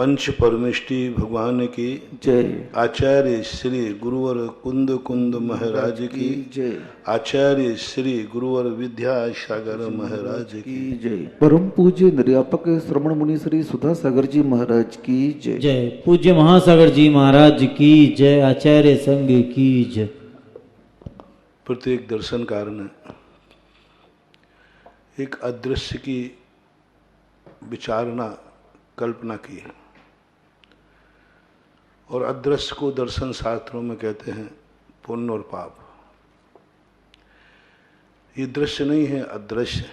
पंच परमेष्टि भगवान की जय। आचार्य श्री गुरुवर कुंद कुंद महाराज की जय। आचार्य श्री गुरुवर विद्यासागर महाराज की जय। परम पूज्य निर्यापक श्रवण मुनि श्री सुधा सागर जी महाराज की जय। जय। पूज्य महासागर जी महाराज की जय। आचार्य संघ की जय। प्रत्येक दर्शनकार ने एक अदृश्य की विचारना कल्पना की है और अदृश्य को दर्शन शास्त्रों में कहते हैं पुण्य और पाप। ये दृश्य नहीं है, अदृश्य है,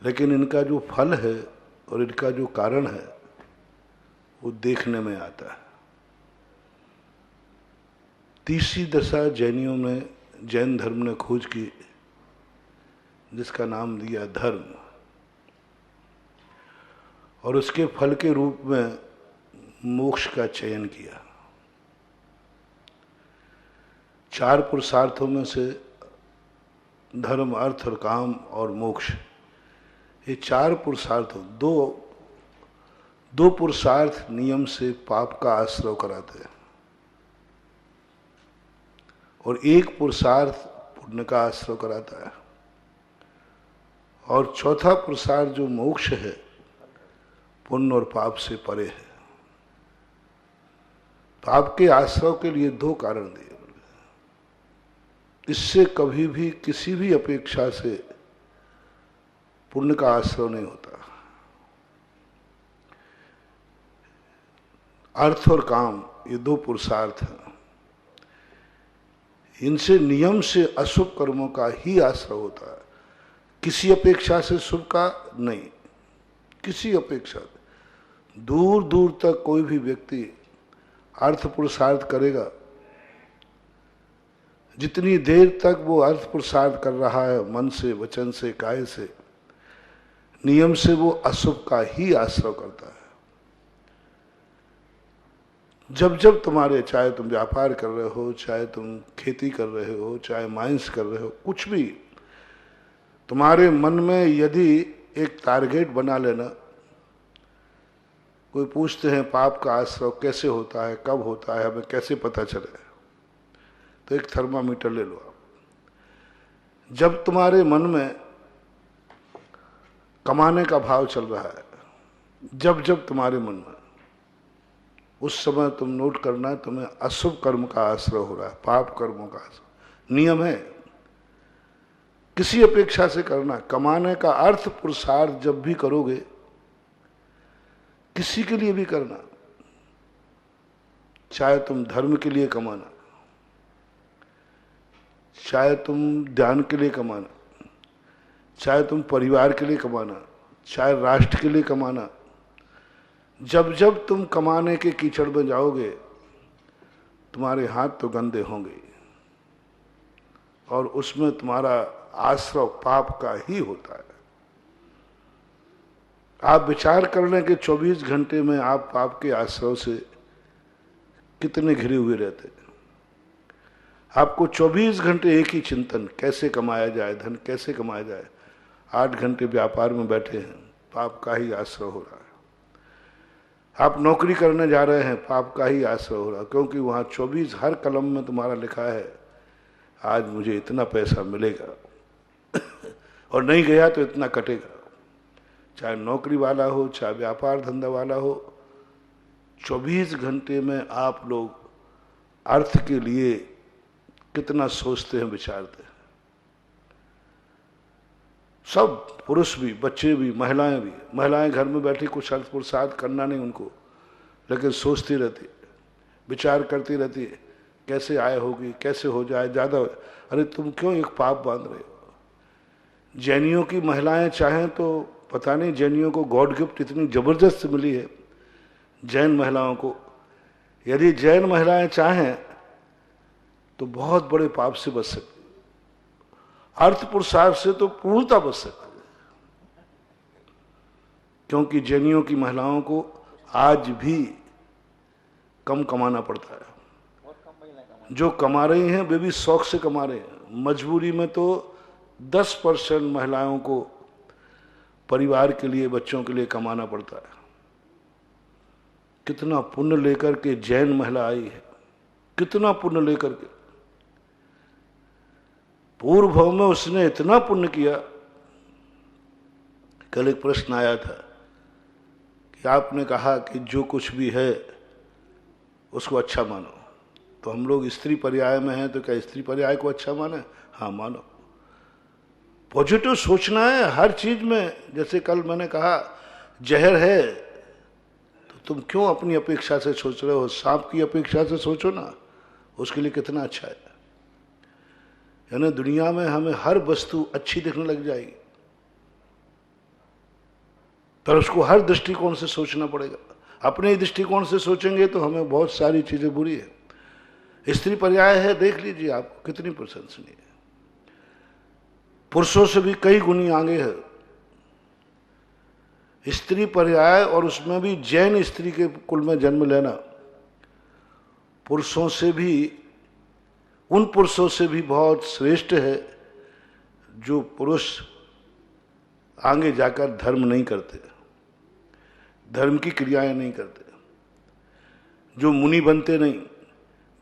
लेकिन इनका जो फल है और इनका जो कारण है वो देखने में आता है। तीसरी दशा जैनियों में जैन धर्म ने खोज की, जिसका नाम दिया धर्म, और उसके फल के रूप में मोक्ष का चयन किया। 4 पुरुषार्थों में से धर्म, अर्थ और काम और मोक्ष, ये 4 पुरुषार्थ, दो पुरुषार्थ नियम से पाप का आश्रय कराते हैं और एक पुरुषार्थ पुण्य का आश्रय कराता है, और चौथा पुरुषार्थ जो मोक्ष है पुण्य और पाप से परे है। पाप के आश्रय के लिए 2 कारण दिए। इससे कभी भी किसी भी अपेक्षा से पुण्य का आश्रय नहीं होता। अर्थ और काम ये 2 पुरुषार्थ हैं, इनसे नियम से अशुभ कर्मों का ही आश्रय होता है, किसी अपेक्षा से शुभ का नहीं, किसी अपेक्षा। दूर दूर तक कोई भी व्यक्ति अर्थ पुरुषार्थ करेगा, जितनी देर तक वो अर्थ पुरुषार्थ कर रहा है मन से, वचन से, काय से, नियम से, वो अशुभ का ही आश्रय करता है। जब जब तुम्हारे, चाहे तुम व्यापार कर रहे हो, चाहे तुम खेती कर रहे हो, चाहे माइंस कर रहे हो, कुछ भी, तुम्हारे मन में यदि एक टारगेट बना लेना, कोई पूछते हैं पाप का आश्रय कैसे होता है, कब होता है, हमें कैसे पता चले, तो एक थर्मामीटर ले लो आप। जब तुम्हारे मन में कमाने का भाव चल रहा है, जब जब तुम्हारे मन में, उस समय तुम नोट करना है तुम्हें अशुभ कर्म का आश्रय हो रहा है, पाप कर्मों का आश्रय। नियम है किसी अपेक्षा से करना। कमाने का अर्थ पुरुषार्थ जब भी करोगे, किसी के लिए भी करना, चाहे तुम धर्म के लिए कमाना, चाहे तुम ध्यान के लिए कमाना, चाहे तुम परिवार के लिए कमाना, चाहे राष्ट्र के लिए कमाना, जब जब तुम कमाने के कीचड़ में जाओगे तुम्हारे हाथ तो गंदे होंगे और उसमें तुम्हारा आश्रय पाप का ही होता है। आप विचार करने के 24 घंटे में आप पाप के आश्रय से कितने घिरे हुए रहते हैं। आपको 24 घंटे एक ही चिंतन, कैसे कमाया जाए, धन कैसे कमाया जाए। 8 घंटे व्यापार में बैठे हैं, पाप का ही आश्रय हो रहा है। आप नौकरी करने जा रहे हैं, पाप का ही आश्रय हो रहा है, क्योंकि वहाँ 24 हर कलम में तुम्हारा लिखा है आज मुझे इतना पैसा मिलेगा और नहीं गया तो इतना कटेगा। चाहे नौकरी वाला हो, चाहे व्यापार धंधा वाला हो, 24 घंटे में आप लोग अर्थ के लिए कितना सोचते हैं, विचारते हैं। सब, पुरुष भी, बच्चे भी, महिलाएं भी। महिलाएं घर में बैठी कुछ अर्थ पुरुषार्थ करना नहीं उनको, लेकिन सोचती रहती, विचार करती रहती, कैसे आय होगी, कैसे हो जाए ज़्यादा। अरे तुम क्यों एक पाप बांध रहे हो। जैनियों की महिलाएं चाहें तो, पता नहीं जैनियों को गॉड गिफ्ट इतनी जबरदस्त मिली है जैन महिलाओं को, यदि जैन महिलाएं चाहें तो बहुत बड़े पाप से बच सकती, अर्थ पुरुषार्थ से तो पूर्णता बच सकती, क्योंकि जैनियों की महिलाओं को आज भी कम कमाना पड़ता है। जो कमा रही हैं वे भी शौक से कमा रहे हैं। मजबूरी में तो 10% महिलाओं को परिवार के लिए, बच्चों के लिए कमाना पड़ता है। कितना पुण्य लेकर के जैन महिला आई है, कितना पुण्य लेकर के। पूर्व भाव में उसने इतना पुण्य किया। कल एक प्रश्न आया था कि आपने कहा कि जो कुछ भी है उसको अच्छा मानो, तो हम लोग स्त्री पर्याय में हैं, तो क्या स्त्री पर्याय को अच्छा माने? हाँ मानो। पॉजिटिव सोचना है हर चीज में। जैसे कल मैंने कहा जहर है, तो तुम क्यों अपनी अपेक्षा से सोच रहे हो? सांप की अपेक्षा से सोचो ना, उसके लिए कितना अच्छा है। यानी दुनिया में हमें हर वस्तु अच्छी दिखने लग जाएगी, पर उसको हर दृष्टिकोण से सोचना पड़ेगा। अपने ही दृष्टिकोण से सोचेंगे तो हमें बहुत सारी चीजें बुरी है। स्त्री पर्याय है, देख लीजिए आपको कितनी प्रशंसनीय है। पुरुषों से भी कई गुनी आगे है स्त्री पर्याय, और उसमें भी जैन स्त्री के कुल में जन्म लेना पुरुषों से भी, उन पुरुषों से भी बहुत श्रेष्ठ है जो पुरुष आगे जाकर धर्म नहीं करते, धर्म की क्रियाएं नहीं करते, जो मुनि बनते नहीं,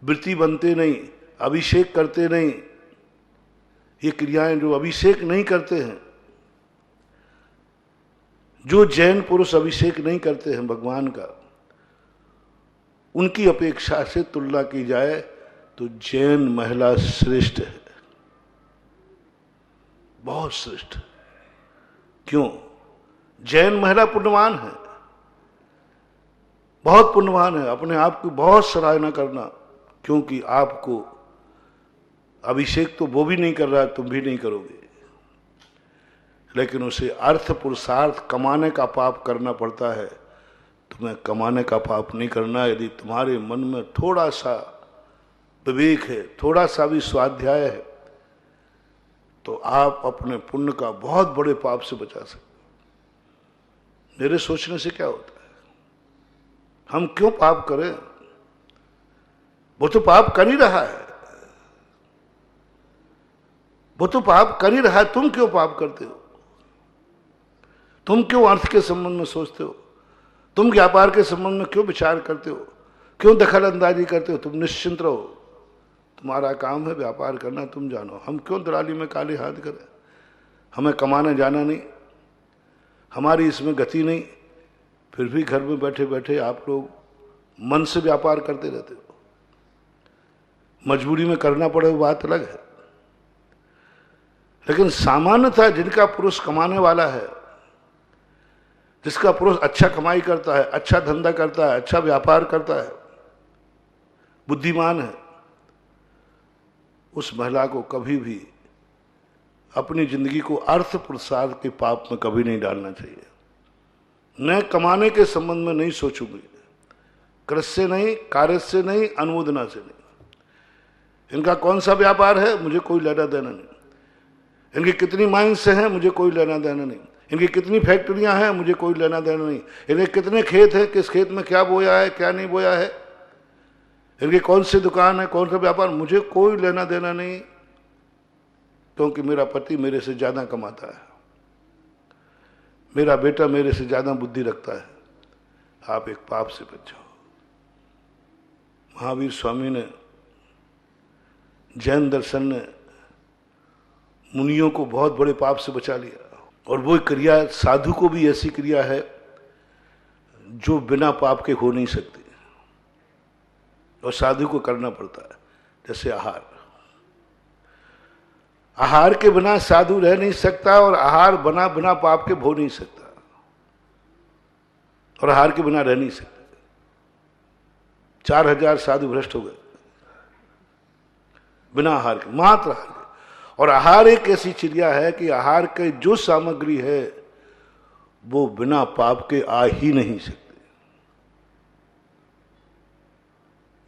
वृत्ति बनते नहीं, अभिषेक करते नहीं। ये क्रियाएं जो अभिषेक नहीं करते हैं, जो जैन पुरुष अभिषेक नहीं करते हैं भगवान का, उनकी अपेक्षा से तुलना की जाए तो जैन महिला श्रेष्ठ है, बहुत श्रेष्ठ। क्यों? जैन महिला पुण्यवान है, बहुत पुण्यवान है। अपने आप की बहुत सराहना करना, क्योंकि आपको अभिषेक तो वो भी नहीं कर रहा है, तुम भी नहीं करोगे, लेकिन उसे अर्थ पुरुषार्थ कमाने का पाप करना पड़ता है। तुम्हें कमाने का पाप नहीं करना। यदि तुम्हारे मन में थोड़ा सा विवेक है, थोड़ा सा भी स्वाध्याय है, तो आप अपने पुण्य का बहुत बड़े पाप से बचा सकते। मेरे सोचने से क्या होता है? हम क्यों पाप करें? वो तो पाप कर ही रहा है, वो तो पाप कर ही रहा है। तुम क्यों पाप करते हो? तुम क्यों अर्थ के संबंध में सोचते हो? तुम व्यापार के संबंध में क्यों विचार करते हो? क्यों दखल अंदाजी करते हो? तुम निश्चिंत रहो, तुम्हारा काम है व्यापार करना, तुम जानो। हम क्यों दलाली में काले हाथ करें? हमें कमाने जाना नहीं, हमारी इसमें गति नहीं, फिर भी घर में बैठे बैठे आप लोग मन से व्यापार करते रहते हो। मजबूरी में करना पड़े वो बात अलग है, लेकिन सामान्यतः जिनका पुरुष कमाने वाला है, जिसका पुरुष अच्छा कमाई करता है, अच्छा धंधा करता है, अच्छा व्यापार करता है, बुद्धिमान है, उस महिला को कभी भी अपनी जिंदगी को अर्थ पुरुषार्थ के पाप में कभी नहीं डालना चाहिए। मैं कमाने के संबंध में नहीं सोचूंगी, कृष से नहीं, कार्य से नहीं, अनुमोदना से नहीं। इनका कौन सा व्यापार है, मुझे कोई लेना देना नहीं। इनकी कितनी माइंस हैं, मुझे कोई लेना देना नहीं। इनकी कितनी फैक्ट्रियां हैं, मुझे कोई लेना देना नहीं। इनके कितने खेत हैं, किस खेत में क्या बोया है, क्या नहीं बोया है, इनकी कौन सी दुकान है, कौन सा व्यापार, मुझे कोई लेना देना नहीं, क्योंकि मेरा पति मेरे से ज्यादा कमाता है, मेरा बेटा मेरे से ज्यादा बुद्धि रखता है। आप एक पाप से बच जाओ। महावीर स्वामी ने, जैन दर्शन ने मुनियों को बहुत बड़े पाप से बचा लिया। और वो क्रिया साधु को भी ऐसी क्रिया है जो बिना पाप के हो नहीं सकती, और साधु को करना पड़ता है। जैसे आहार, आहार के बिना साधु रह नहीं सकता, और आहार बना बिना पाप के भो नहीं सकता, और आहार के बिना रह नहीं सकता। 4000 साधु भ्रष्ट हो गए बिना आहार के, मात्र आहार के। और आहार एक ऐसी चिड़िया है कि आहार के जो सामग्री है वो बिना पाप के आ ही नहीं सकती।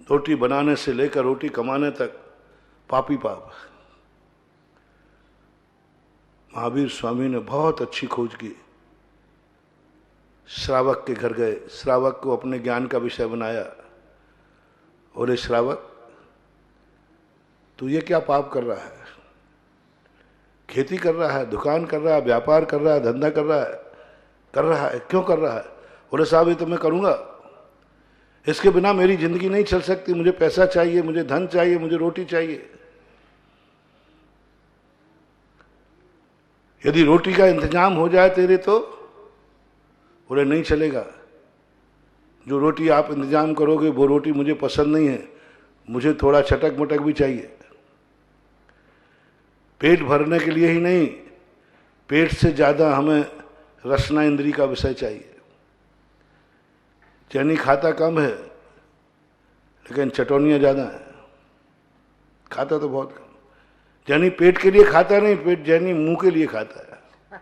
रोटी बनाने से लेकर रोटी कमाने तक पापी पाप। महावीर स्वामी ने बहुत अच्छी खोज की। श्रावक के घर गए, श्रावक को अपने ज्ञान का विषय बनाया। और श्रावक, तू ये क्या पाप कर रहा है? खेती कर रहा है, दुकान कर रहा है, व्यापार कर रहा है, धंधा कर रहा है, क्यों कर रहा है? बोले साहब ये तो मैं करूंगा, इसके बिना मेरी जिंदगी नहीं चल सकती, मुझे पैसा चाहिए, मुझे धन चाहिए, मुझे रोटी चाहिए। यदि रोटी का इंतजाम हो जाए तेरे तो बोले नहीं चलेगा। जो रोटी आप इंतजाम करोगे वो रोटी मुझे पसंद नहीं है, मुझे थोड़ा चटक मटक भी चाहिए। पेट भरने के लिए ही नहीं, पेट से ज्यादा हमें रसना इंद्री का विषय चाहिए। जैनी खाता कम है लेकिन चटौनियां ज्यादा है, खाता तो बहुत कम। जैनी पेट के लिए खाता नहीं, पेट जैनी मुंह के लिए खाता है,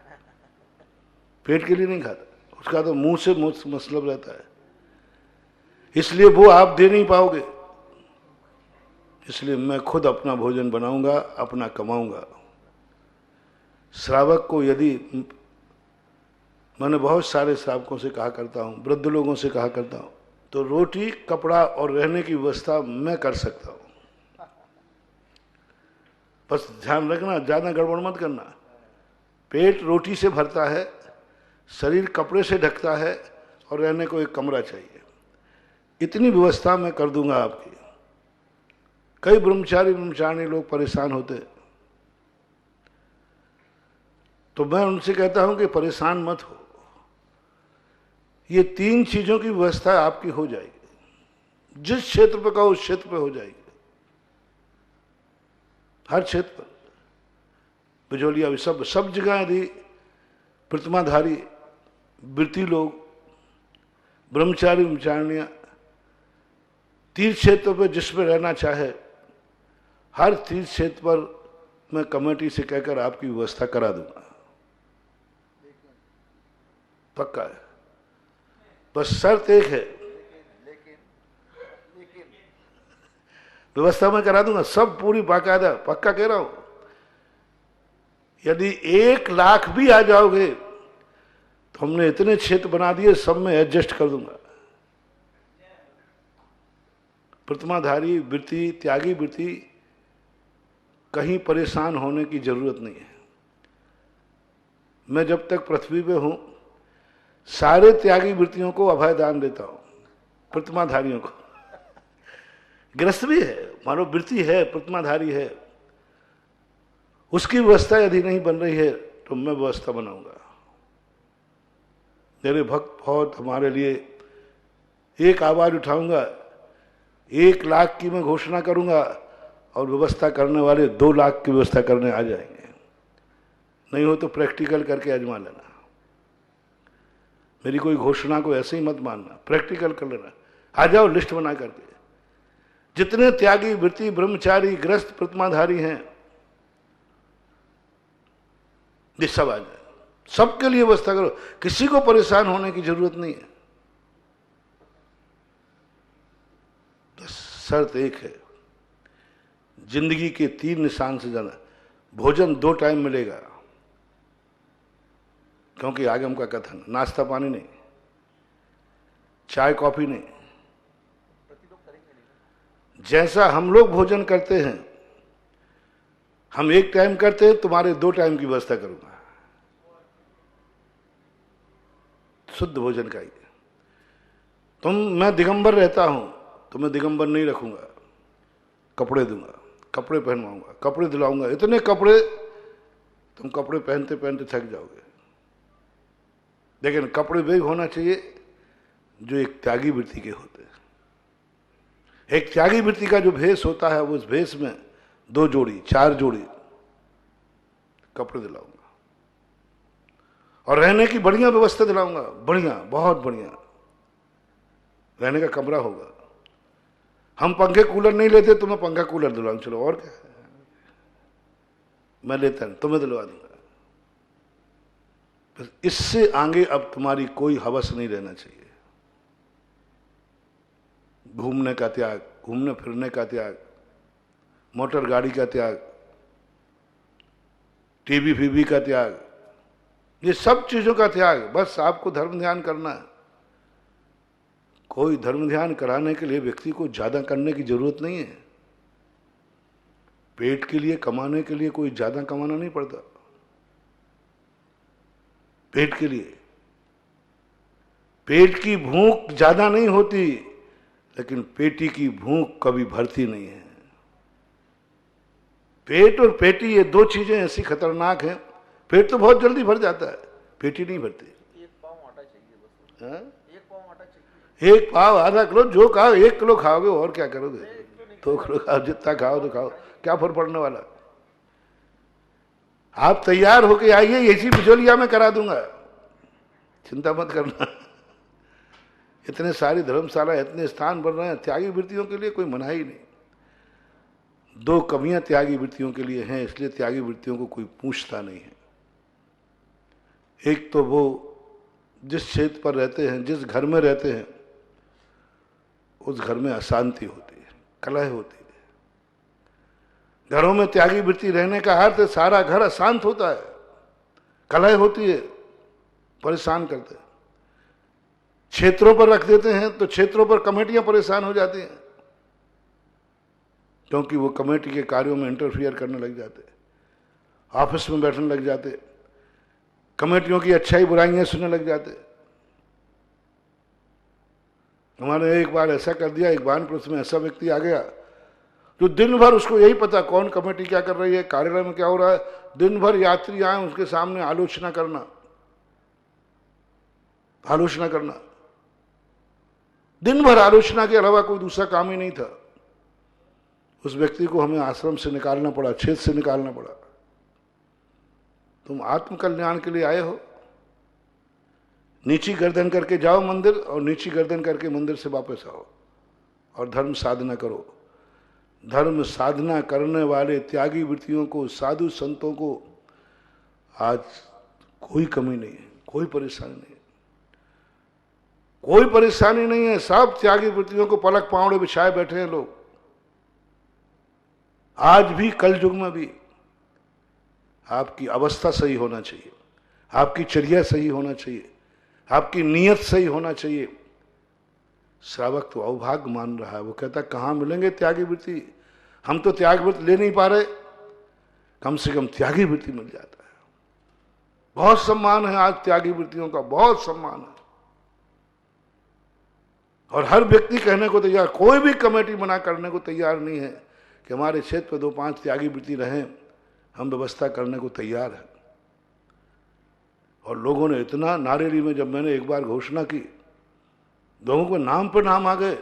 पेट के लिए नहीं खाता, उसका तो मुंह से मतलब रहता है। इसलिए वो आप दे नहीं पाओगे, इसलिए मैं खुद अपना भोजन बनाऊंगा, अपना कमाऊंगा। श्रावक को यदि, मैंने बहुत सारे श्रावकों से कहा करता हूं, वृद्ध लोगों से कहा करता हूं, तो रोटी कपड़ा और रहने की व्यवस्था मैं कर सकता हूं, बस ध्यान रखना ज्यादा गड़बड़ मत करना। पेट रोटी से भरता है, शरीर कपड़े से ढकता है और रहने को एक कमरा चाहिए, इतनी व्यवस्था मैं कर दूंगा आपकी। कई ब्रह्मचारी लोग परेशान होते, तो मैं उनसे कहता हूं कि परेशान मत हो, ये 3 चीजों की व्यवस्था आपकी हो जाएगी। जिस क्षेत्र पे कहो उस क्षेत्र पे हो जाएगी, हर क्षेत्र पर, बिजोलिया भी सब जगह। यदि प्रतिमाधारी वृत्ति लोग, ब्रह्मचारियां तीर्थ क्षेत्र पर जिस पे रहना चाहे, हर तीर्थ क्षेत्र पर मैं कमेटी से कहकर आपकी व्यवस्था करा दूंगा, पक्का है। बस शर्त एक है, व्यवस्था मैं करा दूंगा सब पूरी बाकायदा, पक्का कह रहा हूं। यदि 1 लाख भी आ जाओगे तो हमने इतने क्षेत्र बना दिए, सब में एडजस्ट कर दूंगा। प्रतिमाधारी वृत्ति, त्यागी वृत्ति, कहीं परेशान होने की जरूरत नहीं है। मैं जब तक पृथ्वी पे हूं सारे त्यागी वृत्तियों को अभय दान देता हूं, प्रतिमाधारियों को। ग्रस्त भी है, मानो वृत्ति है, प्रतिमाधारी है, उसकी व्यवस्था यदि नहीं बन रही है तो मैं व्यवस्था बनाऊंगा। मेरे भक्त बहुत हमारे लिए, एक आवाज उठाऊंगा, 1 लाख की मैं घोषणा करूंगा और व्यवस्था करने वाले 2 लाख की व्यवस्था करने आ जाएंगे। नहीं हो तो प्रैक्टिकल करके आजमा लेना, मेरी कोई घोषणा को ऐसे ही मत मानना, प्रैक्टिकल कर लेना। आ जाओ लिस्ट बना करके, जितने त्यागी वृत्ति, ब्रह्मचारी, ग्रस्त, प्रतिमाधारी हैं, ये सब आ जाए, सबके लिए व्यवस्था करो, किसी को परेशान होने की जरूरत नहीं है। बस शर्त एक है, जिंदगी के 3 निशान से जाना। भोजन 2 टाइम मिलेगा, क्योंकि आगम का कथन, नाश्ता पानी नहीं, चाय कॉफी नहीं। जैसा हम लोग भोजन करते हैं, हम 1 टाइम करते हैं, तुम्हारे 2 टाइम की व्यवस्था करूंगा, शुद्ध भोजन का ही। मैं दिगंबर रहता हूं तो मैं दिगंबर नहीं रखूंगा, कपड़े दूंगा, कपड़े पहनवाऊंगा, कपड़े दिलाऊंगा, इतने कपड़े, तुम कपड़े पहनते पहनते थक जाओगे। लेकिन कपड़े वे होना चाहिए जो एक त्यागी वृत्ति के होते हैं। एक त्यागी वृत्ति का जो भेष होता है, उस भेष में 2 जोड़ी 4 जोड़ी कपड़े दिलाऊंगा और रहने की बढ़िया व्यवस्था दिलाऊंगा, बढ़िया, बहुत बढ़िया रहने का कमरा होगा। हम पंखे कूलर नहीं लेते, तुम्हें पंखा कूलर दिलाऊंगा, चलो और क्या, मैं लेता नहीं, तुम्हें दिलवा दूंगा। इससे आगे अब तुम्हारी कोई हवस नहीं रहना चाहिए। घूमने का त्याग, घूमने फिरने का त्याग, मोटर गाड़ी का त्याग, टीवी फीवी का त्याग, ये सब चीजों का त्याग। बस आपको धर्म ध्यान करना है। कोई धर्म ध्यान कराने के लिए व्यक्ति को ज्यादा करने की जरूरत नहीं है। पेट के लिए, कमाने के लिए कोई ज्यादा कमाना नहीं पड़ता। पेट के लिए, पेट की भूख ज्यादा नहीं होती, लेकिन पेटी की भूख कभी भरती नहीं है। पेट और पेटी ये दो चीजें ऐसी खतरनाक हैं। पेट तो बहुत जल्दी भर जाता है, पेटी नहीं भरती। एक पाव आटा चाहिए बस। हाँ? एक पाव आटा चाहिए। एक पाव आधा किलो जो खाओ, 1 किलो खाओगे और क्या करोगे? 2 किलो खाओ, जितना खाओ तो खाओ, क्या फर्क पड़ने वाला। आप तैयार होके आइए, इसी बिचौलिया में करा दूंगा, चिंता मत करना। इतने सारी धर्मशाला, इतने स्थान बन रहे हैं त्यागी वृत्तियों के लिए, कोई मनाही नहीं। 2 कमियां त्यागी वृत्तियों के लिए हैं, इसलिए त्यागी वृत्तियों को कोई पूछता नहीं है। एक तो वो जिस क्षेत्र पर रहते हैं, जिस घर में रहते हैं, उस घर में अशांति होती है, कलह होती है। घरों में त्यागी वृत्ति रहने का अर्थ है सारा घर अशांत होता है, कलह होती है, परेशान करते हैं। क्षेत्रों पर रख देते हैं तो क्षेत्रों पर कमेटियां परेशान हो जाती हैं, क्योंकि वो कमेटी के कार्यों में इंटरफियर करने लग जाते, ऑफिस में बैठने लग जाते, कमेटियों की अच्छाई बुराइयां सुनने लग जाते। हमारे एक बार ऐसा कर दिया, एक वानप्रस्थ में ऐसा व्यक्ति आ गया जो दिन भर उसको यही पता कौन कमेटी क्या कर रही है, कार्यालय में क्या हो रहा है, दिन भर यात्री आए उसके सामने आलोचना करना, आलोचना करना, दिन भर आलोचना के अलावा कोई दूसरा काम ही नहीं था। उस व्यक्ति को हमें आश्रम से निकालना पड़ा, क्षेत्र से निकालना पड़ा। तुम आत्म कल्याण के लिए आए हो, नीची गर्दन करके जाओ मंदिर, और नीची गर्दन करके मंदिर से वापस आओ और धर्म साधना करो। धर्म साधना करने वाले त्यागी वृत्तियों को, साधु संतों को आज कोई कमी नहीं है, कोई परेशानी नहीं है, कोई परेशानी नहीं है। सब त्यागी वृत्तियों को पलक पावड़े बिछाए बैठे हैं लोग। आज भी कल युग में भी आपकी अवस्था सही होना चाहिए, आपकी चर्या सही होना चाहिए, आपकी नीयत सही होना चाहिए। श्रावक तो अवभाग्य मान रहा है, वो कहता कहाँ मिलेंगे त्यागी वृत्ति, हम तो त्याग वृत्ति ले नहीं पा रहे, कम से कम त्यागी वृत्ति मिल जाता है। बहुत सम्मान है आज त्यागी वृत्तियों का, बहुत सम्मान है। और हर व्यक्ति कहने को तैयार, कोई भी कमेटी बना करने को तैयार नहीं है कि हमारे क्षेत्र में 2-5 त्यागी वृत्ति रहें, हम व्यवस्था करने को तैयार है। और लोगों ने इतना, नारेली में जब मैंने एक बार घोषणा की, लोगों को नाम पर नाम आ गए।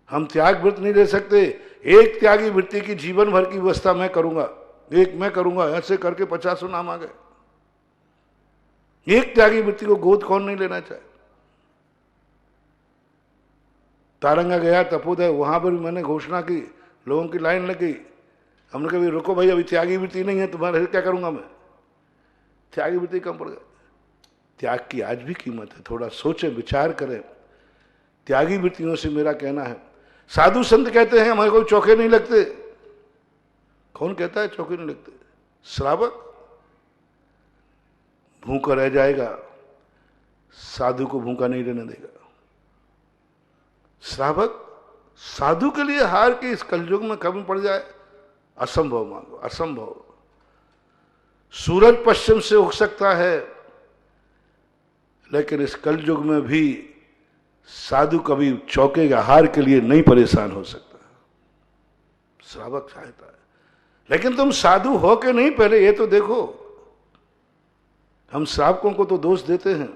हम त्याग वृत्ति नहीं ले सकते, एक त्यागी वृत्ति की जीवन भर की व्यवस्था मैं करूंगा, एक मैं करूंगा, ऐसे करके 50 नाम आ गए। एक त्यागी वृत्ति को गोद कौन नहीं लेना चाहे। तारंगा गया तपोदय, वहां पर भी मैंने घोषणा की, लोगों की लाइन लग गई। हमने कहा रुको भाई, अभी त्यागी वृत्ति नहीं है, तुम्हारे क्या करूंगा मैं, त्यागी वृत्ति कम पड़ गए। त्याग की आज भी कीमत है, थोड़ा सोचें, विचार करें। त्यागी वृत्तियों से मेरा कहना है, साधु संत कहते हैं हमारे कोई चौके नहीं लगते। कौन कहता है चौके नहीं लगते? श्रावक भूखा रह जाएगा, साधु को भूखा नहीं रहने देगा। श्रावक साधु के लिए हार के इस कलयुग में कभी पड़ जाए, असंभव मानो, असंभव। सूरज पश्चिम से उग सकता है, लेकिन इस कलयुग में भी साधु कभी चौके का हार के लिए नहीं परेशान हो सकता। श्रावक चाहता है, लेकिन तुम साधु हो के नहीं, पहले ये तो देखो। हम श्रावकों को तो दोष देते हैं,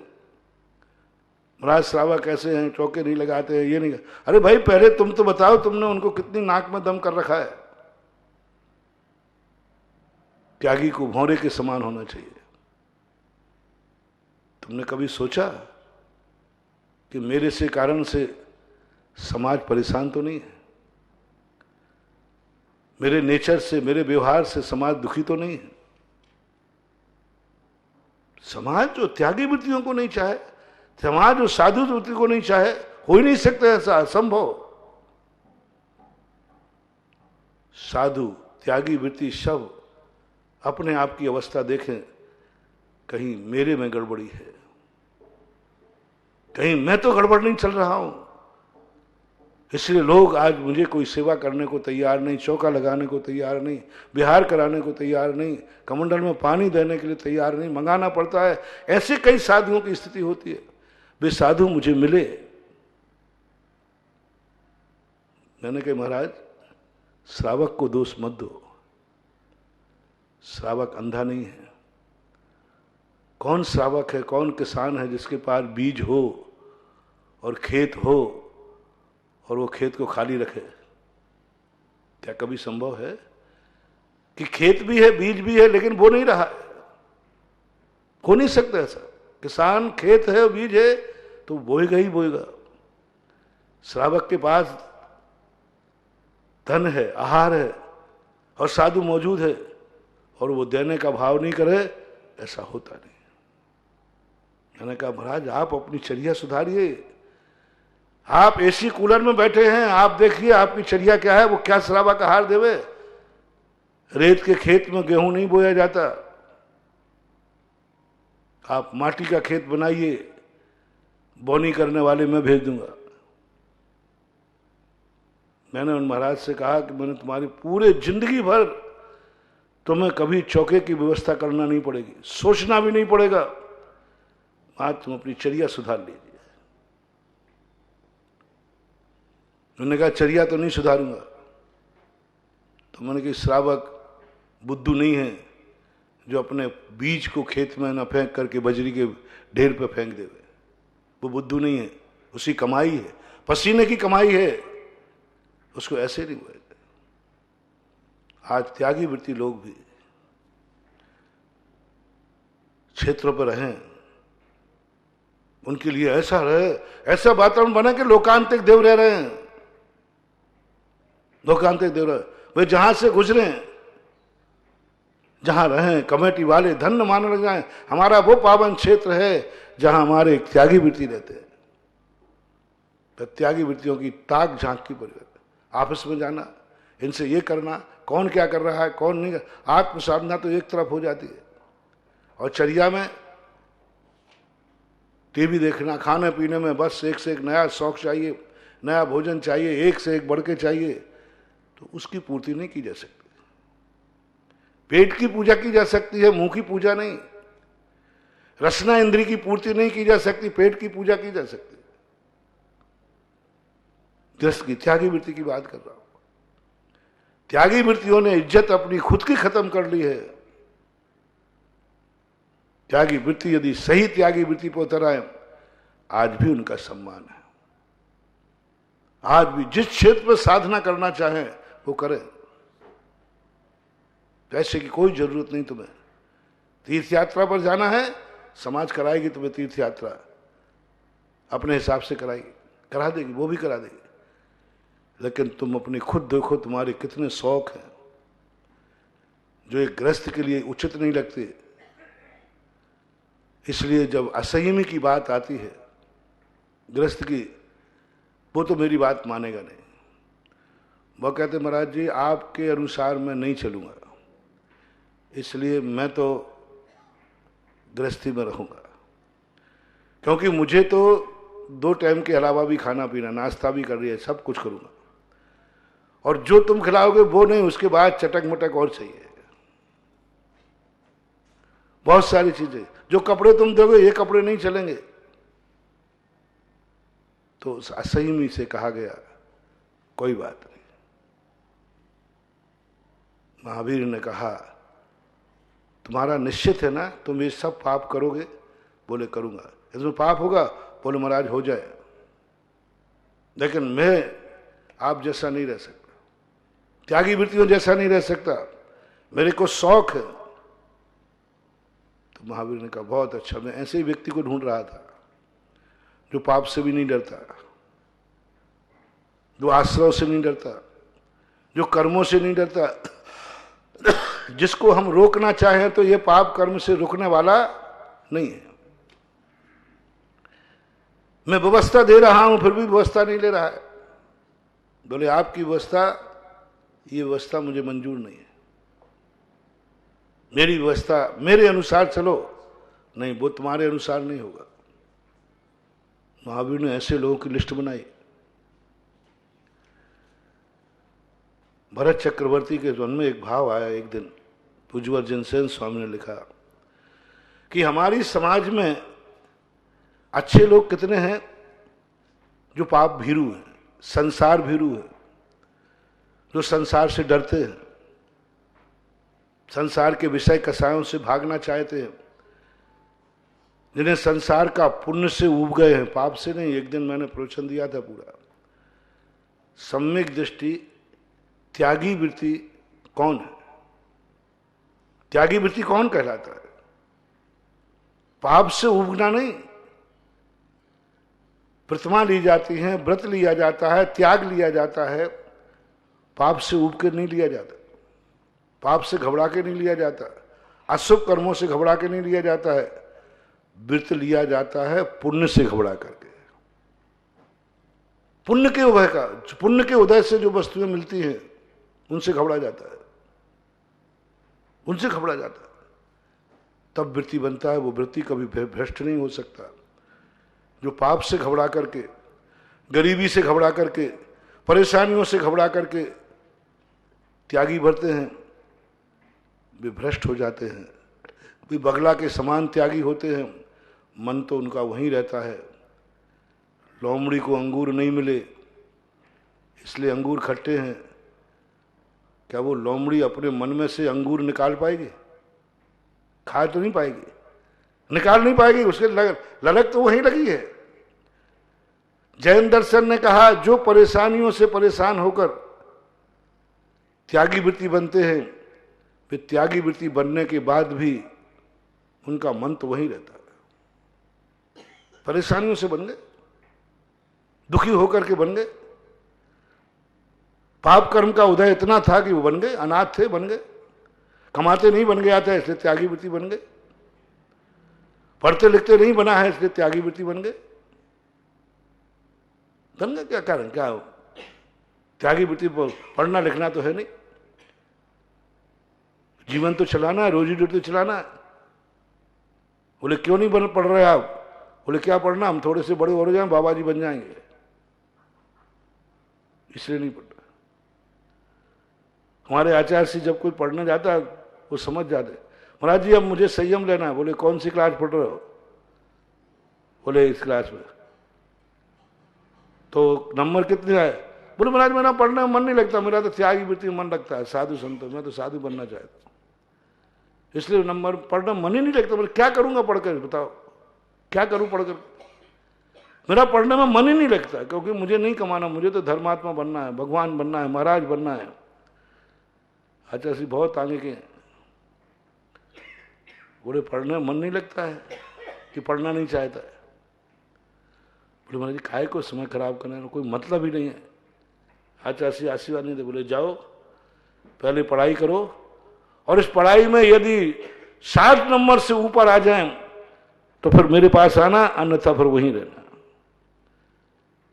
महाराज श्रावक कैसे हैं, चौके नहीं लगाते हैं, ये नहीं। अरे भाई पहले तुम तो बताओ, तुमने उनको कितनी नाक में दम कर रखा है। त्यागी को भौरे के समान होना चाहिए। तुमने कभी सोचा कि मेरे से कारण से समाज परेशान तो नहीं है, मेरे नेचर से, मेरे व्यवहार से समाज दुखी तो नहीं है? समाज जो त्यागी वृत्तियों को नहीं चाहे, समाज जो साधु वृत्ति को नहीं चाहे, हो ही नहीं सकता, ऐसा असंभव। साधु त्यागी वृत्ति सब अपने आप की अवस्था देखें, कहीं मेरे में गड़बड़ी है, कहीं मैं तो गड़बड़ नहीं चल रहा हूं, इसलिए लोग आज मुझे कोई सेवा करने को तैयार नहीं, चौका लगाने को तैयार नहीं, बिहार कराने को तैयार नहीं, कमंडल में पानी देने के लिए तैयार नहीं, मंगाना पड़ता है। ऐसे कई साधुओं की स्थिति होती है। वे साधु मुझे मिले, मैंने कहा महाराज श्रावक को दोष मत दो, श्रावक अंधा नहीं है। कौन श्रावक है, कौन किसान है जिसके पास बीज हो और खेत हो और वो खेत को खाली रखे? क्या कभी संभव है कि खेत भी है, बीज भी है, लेकिन वो नहीं रहा है? हो नहीं सकता ऐसा। किसान खेत है, बीज है, तो बोएगा ही बोएगा। श्रावक के पास धन है, आहार है और साधु मौजूद है और वो देने का भाव नहीं करे, ऐसा होता नहीं। मैंने कहा महाराज आप अपनी चर्या सुधारिए। आप एसी कूलर में बैठे हैं, आप देखिए आपकी चर्या क्या है। वो क्या श्रावक आहार देवे? रेत के खेत में गेहूं नहीं बोया जाता। आप माटी का खेत बनाइए, बोनी करने वाले मैं भेज दूंगा। मैंने उन महाराज से कहा कि मैंने तुम्हारी पूरे जिंदगी भर तुम्हें कभी चौके की व्यवस्था करना नहीं पड़ेगी, सोचना भी नहीं पड़ेगा। आज तुम अपनी चर्या सुधार लीजिए। उन्होंने कहा चर्या तो नहीं सुधारूंगा। तो मैंने कहा श्रावक बुद्धू नहीं है जो अपने बीज को खेत में न फेंक करके बजरी के ढेर पे फेंक देवे। वो बुद्धू नहीं है, उसकी कमाई है, पसीने की कमाई है, उसको ऐसे नहीं हुए। आज त्यागी वृत्ति लोग भी क्षेत्रों पर रहें, उनके लिए ऐसा रहे, ऐसा वातावरण बना कि लोकांतिक देव रह रहे हैं। लोकांतिक देव रहे, वे जहां से गुजरे, जहां रहें, कमेटी वाले धन्य मानने लग जाए। हमारा वो पावन क्षेत्र है जहां हमारे त्यागी वृत्ति रहते हैं। तो त्यागी वृत्तियों की ताक झांक की परिवर्तन, आपस में जाना, इनसे ये करना, कौन क्या कर रहा है, कौन नहीं। आत्म साधना तो एक तरफ हो जाती है और चर्या में टीवी देखना, खाने पीने में बस एक से एक नया शौक चाहिए, नया भोजन चाहिए, एक से एक बढ़ के चाहिए, तो उसकी पूर्ति नहीं की जा सकती। पेट की पूजा की जा सकती है, मुंह की पूजा नहीं। रसना इंद्री की पूर्ति नहीं की जा सकती, पेट की पूजा की जा सकती। गृहस्थ की त्यागी वृत्ति की बात कर रहा हूं। त्यागी वृत्तियों ने इज्जत अपनी खुद की खत्म कर ली है। त्यागी वृत्ति यदि सही त्यागी वृत्ति पर उतर आए, आज भी उनका सम्मान है। आज भी जिस क्षेत्र में साधना करना चाहें वो करें। पैसे की कोई जरूरत नहीं तुम्हें। तीर्थ यात्रा पर जाना है, समाज कराएगी तुम्हें तीर्थ यात्रा, अपने हिसाब से कराएगी, करा देगी, वो भी करा देगी। लेकिन तुम अपने खुद देखो तुम्हारे कितने शौक हैं जो एक गृहस्थ के लिए उचित नहीं लगते। इसलिए जब असंयमी की बात आती है गृहस्थ की, वो तो मेरी बात मानेगा नहीं। वो कहते महाराज जी आपके अनुसार मैं नहीं चलूंगा, इसलिए मैं तो गृहस्थी में रहूंगा, क्योंकि मुझे तो 2 टाइम के अलावा भी खाना पीना, नाश्ता भी कर रही है, सब कुछ करूंगा, और जो तुम खिलाओगे वो नहीं, उसके बाद चटक मटक और चाहिए। बहुत सारी चीजें, जो कपड़े तुम दोगे ये कपड़े नहीं चलेंगे। तो उस असंयमी से कहा गया कोई बात नहीं। महावीर ने कहा तुम्हारा निश्चित है ना, तुम ये सब पाप करोगे? बोले करूंगा। इसमें पाप होगा? बोले महाराज हो जाए, लेकिन मैं आप जैसा नहीं रह सकता, त्यागी वृत्तियों जैसा नहीं रह सकता, मेरे को शौक है। तो महावीर ने कहा बहुत अच्छा, मैं ऐसे ही व्यक्ति को ढूंढ रहा था जो पाप से भी नहीं डरता, जो आश्रव से नहीं डरता, जो कर्मों से नहीं डरता, जिसको हम रोकना चाहें तो ये पाप कर्म से रुकने वाला नहीं है। मैं व्यवस्था दे रहा हूं फिर भी व्यवस्था नहीं ले रहा है। बोले आपकी व्यवस्था, ये व्यवस्था मुझे मंजूर नहीं है, मेरी व्यवस्था मेरे अनुसार चलो। नहीं, वो तुम्हारे अनुसार नहीं होगा। महावीर ने ऐसे लोगों की लिस्ट बनाई। भरत चक्रवर्ती के मन में एक भाव आया एक दिन, पूज्यवर जिनसेन स्वामी ने लिखा कि हमारी समाज में अच्छे लोग कितने हैं जो पाप भीरू हैं, संसार भीरू है, जो संसार से डरते हैं, संसार के विषय कसायों से भागना चाहते हैं, जिन्हें संसार का पुण्य से उब गए हैं, पाप से नहीं। एक दिन मैंने प्रवचन दिया था पूरा, सम्यक दृष्टि त्यागी वृत्ति कौन है? त्यागी वृत्ति कौन कहलाता है? पाप से उबना नहीं। प्रतिमा ली जाती है, व्रत लिया जाता है, त्याग लिया जाता है, पाप से उब के नहीं लिया जाता, पाप से घबरा के नहीं लिया जाता, अशुभ कर्मों से घबरा के नहीं लिया जाता है। व्रत लिया जाता है पुण्य से घबरा करके। पुण्य के उदय का, पुण्य के उदय से जो वस्तुएं मिलती हैं उनसे घबरा जाता है, उनसे घबरा जाता है, तब वृत्ति बनता है। वो वृत्ति कभी भ्रष्ट नहीं हो सकता। जो पाप से घबरा करके, गरीबी से घबरा करके, परेशानियों से घबरा करके त्यागी भरते हैं, वे भ्रष्ट हो जाते हैं। वे बगला के समान त्यागी होते हैं, मन तो उनका वहीं रहता है। लोमड़ी को अंगूर नहीं मिले इसलिए अंगूर खट्टे हैं। क्या वो लोमड़ी अपने मन में से अंगूर निकाल पाएगी? खा तो नहीं पाएगी, निकाल नहीं पाएगी, उसके ललक तो वहीं लगी है। जैन दर्शन ने कहा जो परेशानियों से परेशान होकर त्यागी वृत्ति बनते हैं, वे त्यागी वृत्ति बनने के बाद भी उनका मन तो वहीं रहता है। परेशानियों से बन गए, दुखी होकर के बन गए। पाप कर्म का उदय इतना था कि वो बन गए, अनाथ थे बन गए, कमाते नहीं बन गया था इसलिए त्यागी वृत्ति बन गए, पढ़ते लिखते नहीं बना है इसलिए त्यागी वृत्ति बन गए। बन गए, क्या कारण, क्या हो? त्यागी वृत्ति पढ़ना लिखना तो है नहीं, जीवन तो चलाना है, रोजी रोटी तो चलाना है। बोले क्यों नहीं पढ़ रहे आप? बोले क्या पढ़ना, हम थोड़े से बड़े हो जाएं बाबा जी बन जाएंगे, इसलिए नहीं पढ़ रहे। हमारे आचार्य से जब कोई पढ़ने जाता है वो समझ जाते, महाराज जी अब मुझे संयम लेना है। बोले कौन सी क्लास पढ़ रहे हो? बोले इस क्लास में। तो नंबर कितने आए? बोले महाराज मेरा पढ़ने में मन नहीं लगता, मेरा तो त्यागी वृत्ति में मन लगता है, साधु संतों में तो साधु बनना चाहता हूं, इसलिए नंबर पढ़ना मन ही नहीं लगता। बोले क्या करूंगा पढ़कर, बताओ क्या करूं पढ़कर? मेरा पढ़ने में मन ही नहीं लगता, क्योंकि मुझे नहीं कमाना, मुझे तो धर्मात्मा बनना है, भगवान बनना है, महाराज बनना है। आचार्य जी बहुत आगे के। बोले पढ़ने में मन नहीं लगता है कि पढ़ना नहीं चाहता है? बोले महाराज जी काहे को समय खराब करने में कोई मतलब ही नहीं है। आचार्य जी आशीर्वाद नहीं दे, बोले जाओ पहले पढ़ाई करो, और इस पढ़ाई में यदि 60 नंबर से ऊपर आ जाए तो फिर मेरे पास आना, अन्यथा फिर वहीं रहना।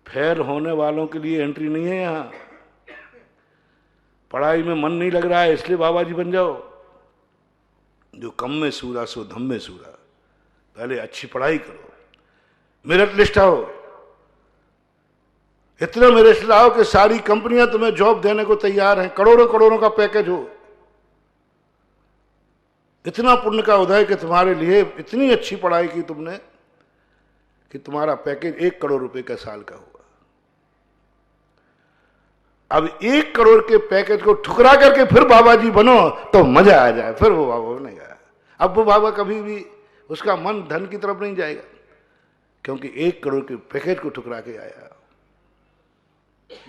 फेल होने वालों के लिए एंट्री नहीं है यहां। पढ़ाई में मन नहीं लग रहा है इसलिए बाबा जी बन जाओ। जो कम में सूरा सो धम में सूरा, पहले अच्छी पढ़ाई करो, मेरिट लिस्ट आओ, इतना मेरिट लाओ कि सारी कंपनियां तुम्हें जॉब देने को तैयार हैं, करोड़ों करोड़ों का पैकेज हो, इतना पुण्य का उदय कि तुम्हारे लिए इतनी अच्छी पढ़ाई की तुमने कि तुम्हारा पैकेज 1 करोड़ रुपए का साल का हुआ। अब 1 करोड़ के पैकेज को ठुकरा करके फिर बाबा जी बनो तो मजा आ जाए, फिर वो बाबा बनेगा। अब वो बाबा कभी भी उसका मन धन की तरफ नहीं जाएगा, क्योंकि 1 करोड़ के पैकेज को ठुकरा के आया।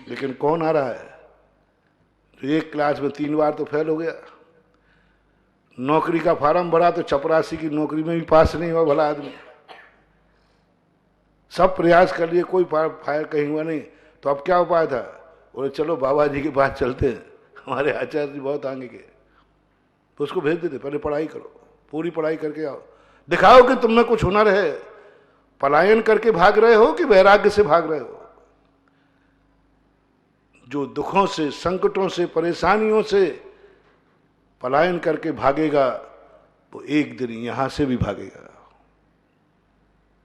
लेकिन कौन आ रहा है तो एक क्लास में 3 बार तो फेल हो गया, नौकरी का फार्म भरा तो चपरासी की नौकरी में भी पास नहीं हुआ भला आदमी, सब प्रयास कर लिए कोई फायर कहीं हुआ नहीं। तो अब क्या उपाय था? बोले चलो बाबा जी के पास चलते हैं, हमारे आचार्य जी बहुत आगे के, तो उसको भेज देते पहले पढ़ाई करो, पूरी पढ़ाई करके आओ, दिखाओ कि तुम में कुछ हुनर है। पलायन करके भाग रहे हो कि वैराग्य से भाग रहे हो? जो दुखों से, संकटों से, परेशानियों से पलायन करके भागेगा वो एक दिन यहां से भी भागेगा,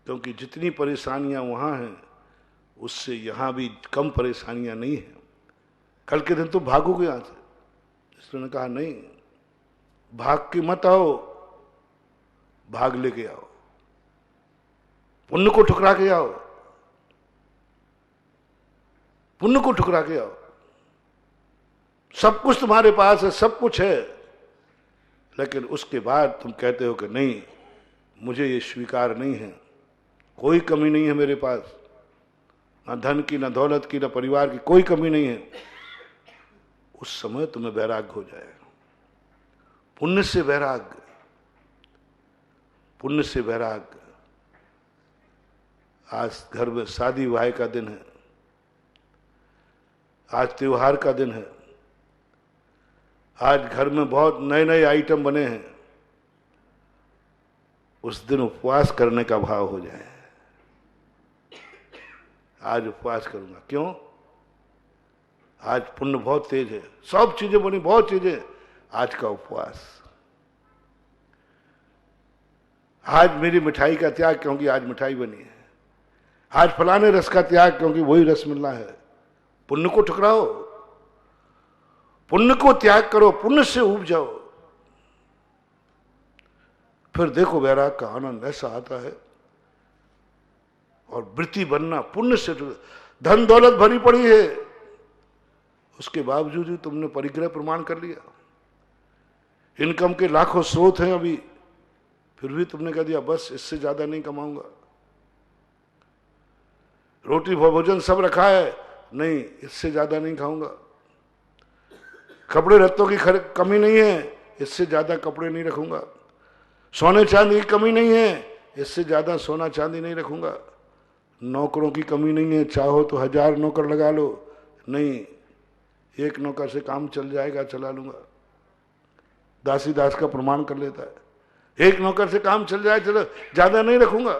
क्योंकि जितनी परेशानियां वहां हैं उससे यहां भी कम परेशानियां नहीं हैं। कल के दिन तो भागोगे यहां से, इसलिए कहा नहीं, भाग के मत आओ, भाग लेके आओ, पुण्य को ठुकरा के आओ, पुण्य को ठुकरा के आओ। सब कुछ तुम्हारे पास है, सब कुछ है, लेकिन उसके बाद तुम कहते हो कि नहीं, मुझे ये स्वीकार नहीं है, कोई कमी नहीं है मेरे पास, ना धन की, ना दौलत की, ना परिवार की, कोई कमी नहीं है, उस समय तुम्हें वैराग्य हो जाएगा। पुण्य से वैराग्य, पुण्य से वैराग्य। आज घर में शादी विवाह का दिन है, आज त्योहार का दिन है, आज घर में बहुत नए नए आइटम बने हैं, उस दिन उपवास करने का भाव हो जाए। आज उपवास करूंगा, क्यों? आज पुण्य बहुत तेज है, सब चीजें बनी, बहुत चीजें, आज का उपवास। आज मेरी मिठाई का त्याग क्योंकि आज मिठाई बनी है, आज फलाने रस का त्याग क्योंकि वही रस मिलना है। पुण्य को ठुकराओ, पुण्य को त्याग करो, पुण्य से उब जाओ, फिर देखो वैराग का आनंद ऐसा आता है। और वृत्ति बनना पुण्य से। धन दौलत भरी पड़ी है, उसके बावजूद भी तुमने परिग्रह प्रमाण कर लिया। इनकम के लाखों स्रोत हैं अभी, फिर भी तुमने कह दिया बस इससे ज्यादा नहीं कमाऊंगा। रोटी भोजन सब रखा है, नहीं इससे ज्यादा नहीं खाऊंगा। कपड़े रत्तों की कमी नहीं है, इससे ज्यादा कपड़े नहीं रखूंगा। सोने चांदी की कमी नहीं है, इससे ज्यादा सोना चांदी नहीं रखूंगा। नौकरों की कमी नहीं है, चाहो तो 1000 नौकर लगा लो, नहीं एक नौकर से काम चल जाएगा, चला लूंगा। दासी दास का प्रमाण कर लेता है, एक नौकर से काम चल जाए, चलो ज्यादा नहीं रखूंगा।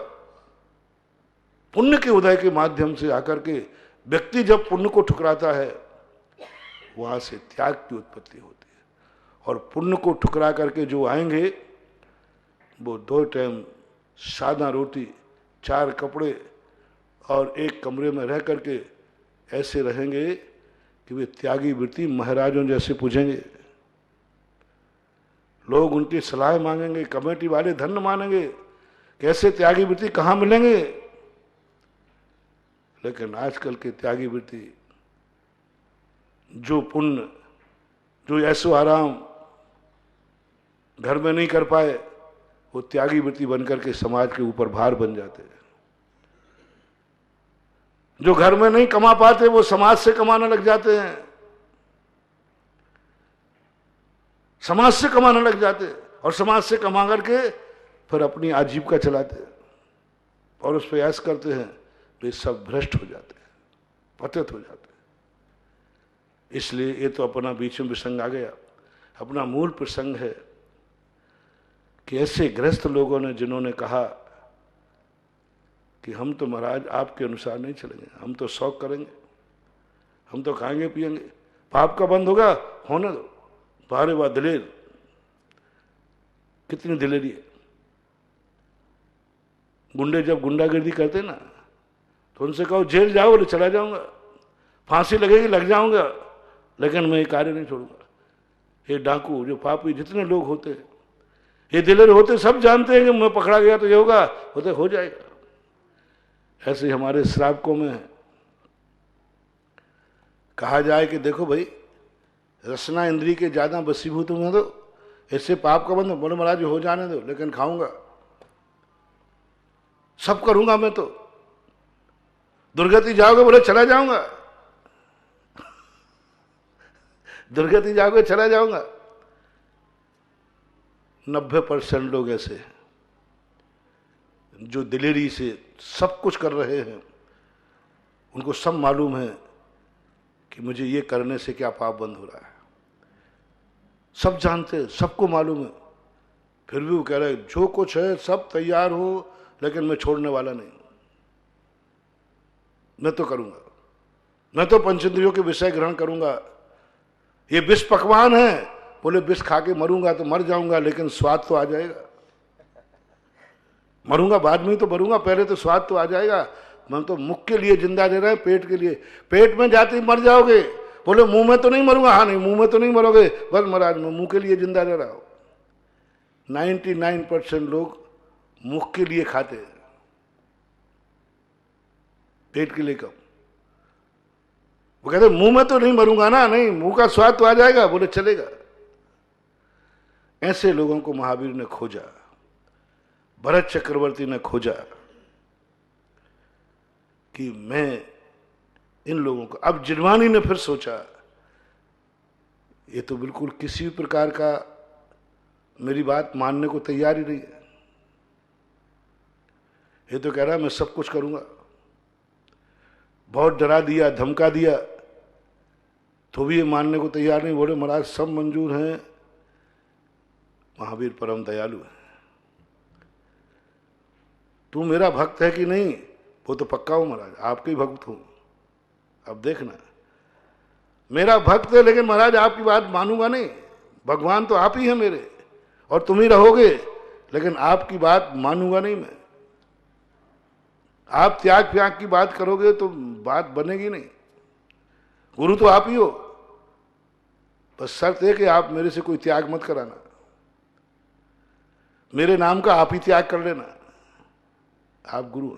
पुण्य के उदय के माध्यम से आकर के व्यक्ति जब पुण्य को ठुकराता है, वहां से त्याग की उत्पत्ति होती है। और पुण्य को ठुकरा करके जो आएंगे, वो 2 टाइम सादा रोटी, 4 कपड़े और एक कमरे में रह करके ऐसे रहेंगे कि वे त्यागी वृत्ति महाराजों जैसे पूजेंगे। लोग उनकी सलाह मांगेंगे, कमेटी वाले धन्य मानेंगे, कैसे त्यागी वृत्ति कहां मिलेंगे। लेकिन आजकल के त्यागी वृत्ति, जो पुण्य, जो ऐसो आराम घर में नहीं कर पाए, वो त्यागी वृत्ति बनकर के समाज के ऊपर भार बन जाते हैं। जो घर में नहीं कमा पाते, वो समाज से कमाने लग जाते हैं, समाज से कमाने लग जाते हैं, और समाज से कमा करके फिर अपनी आजीविका चलाते हैं और उस पर ऐश करते हैं, वे सब भ्रष्ट हो जाते हैं, पतित हो जाते हैं। इसलिए ये तो अपना बीच में प्रसंग आ गया। अपना मूल प्रसंग है कि ऐसे गृहस्थ लोगों ने जिन्होंने कहा कि हम तो महाराज आपके अनुसार नहीं चलेंगे, हम तो शौक करेंगे, हम तो खाएंगे पिएंगे, पाप का बंद होगा, होने दो। बारे वाह दिलेर, कितनी दिलेरी है। गुंडे जब गुंडागिर्दी करते ना, तो उनसे कहो जेल जाओ, बोले चला जाऊंगा, फांसी लगेगी लग जाऊंगा, लेकिन मैं ये कार्य नहीं छोड़ूंगा। ये डाकू, जो पापी जितने लोग होते हैं, ये दिलेर होते, सब जानते हैं कि मैं पकड़ा गया तो ये होगा, होते हो जाएगा। ऐसे ही हमारे श्रावकों में कहा जाए कि देखो भाई, रसना इंद्री के ज्यादा वशीभूत हुए तो इससे पाप का बंद। बोले महाराज हो जाने दो, लेकिन खाऊंगा, सब करूंगा मैं तो। दुर्गति जाओगे, बोले चला जाऊंगा, दुर्गति जाओगे चला जाऊंगा। 90% लोग ऐसे हैं जो दिलेरी से सब कुछ कर रहे हैं। उनको सब मालूम है कि मुझे ये करने से क्या पाप बंद हो रहा है, सब जानते हैं, सबको मालूम है, फिर भी वो कह रहे हैं जो कुछ है सब तैयार हो, लेकिन मैं छोड़ने वाला नहीं, मैं तो करूंगा, मैं तो पंचेंद्रियों के विषय ग्रहण करूंगा। ये विष पकवान है, बोले विष खा के मरूंगा तो मर जाऊंगा, लेकिन स्वाद तो आ जाएगा। मरूंगा बाद में ही तो मरूंगा, पहले तो स्वाद तो आ जाएगा। मैं तो मुख के लिए जिंदा दे रहा है, पेट के लिए, पेट में जाते ही मर जाओगे। बोले मुंह में तो नहीं मरूंगा, हाँ नहीं मुंह में तो नहीं मरोगे, बस महाराज मैं मुंह के लिए जिंदा रह रहा हूं। 99% लोग मुख के लिए खाते हैं, पेट के लिए कम। वो कहते मुंह में तो नहीं मरूंगा ना, नहीं मुंह का स्वाद तो आ जाएगा। बोले चलेगा। ऐसे लोगों को महावीर ने खोजा, भरत चक्रवर्ती ने खोजा कि मैं इन लोगों को। अब जिनवानी ने फिर सोचा ये तो बिल्कुल किसी भी प्रकार का मेरी बात मानने को तैयार ही नहीं है। ये तो कह रहा मैं सब कुछ करूंगा, बहुत डरा दिया, धमका दिया, तो भी ये मानने को तैयार नहीं। बोले महाराज सब मंजूर हैं, महावीर परम दयालु है। तू मेरा भक्त है कि नहीं? वो तो पक्का हूं महाराज, आपके ही भक्त हूं। अब देखना, मेरा भक्त है लेकिन महाराज आपकी बात मानूंगा नहीं। भगवान तो आप ही हैं मेरे, और तुम ही रहोगे, लेकिन आपकी बात मानूंगा नहीं मैं। आप त्याग त्याग की बात करोगे तो बात बनेगी नहीं। गुरु तो आप ही हो, बस शर्त है कि आप मेरे से कोई त्याग मत कराना, मेरे नाम का आप ही त्याग कर लेना। आप गुरु।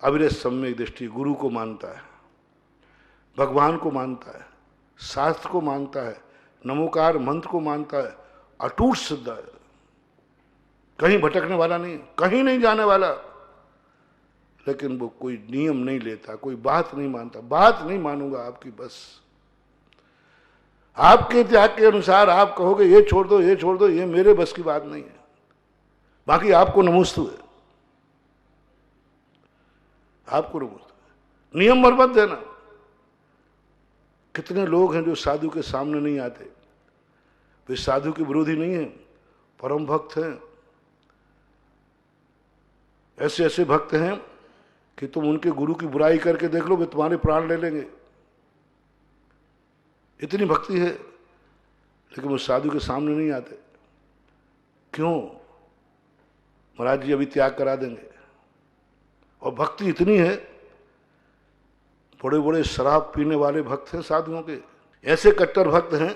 अविरत सम्यक दृष्टि गुरु को मानता है, भगवान को मानता है, शास्त्र को मानता है, नमोकार मंत्र को मानता है, अटूट श्रद्धा है, कहीं भटकने वाला नहीं, कहीं नहीं जाने वाला। लेकिन वो कोई नियम नहीं लेता, कोई बात नहीं मानता। बात नहीं मानूंगा आपकी, बस आपके त्याग के अनुसार आप कहोगे ये छोड़ दो, ये छोड़ दो, ये मेरे बस की बात नहीं है। बाकी आपको नमोस्तु है, आपको नमोस्तु है। नियम पर मत देना। कितने लोग हैं जो साधु के सामने नहीं आते, वे साधु के विरोधी नहीं है, परम भक्त हैं। ऐसे ऐसे भक्त हैं कि तुम उनके गुरु की बुराई करके देख लो, वे तुम्हारे प्राण ले लेंगे। इतनी भक्ति है, लेकिन वो साधु के सामने नहीं आते। क्यों? महाराज जी अभी त्याग करा देंगे। और भक्ति इतनी है, बड़े बड़े शराब पीने वाले भक्त हैं साधुओं के। ऐसे कट्टर भक्त हैं,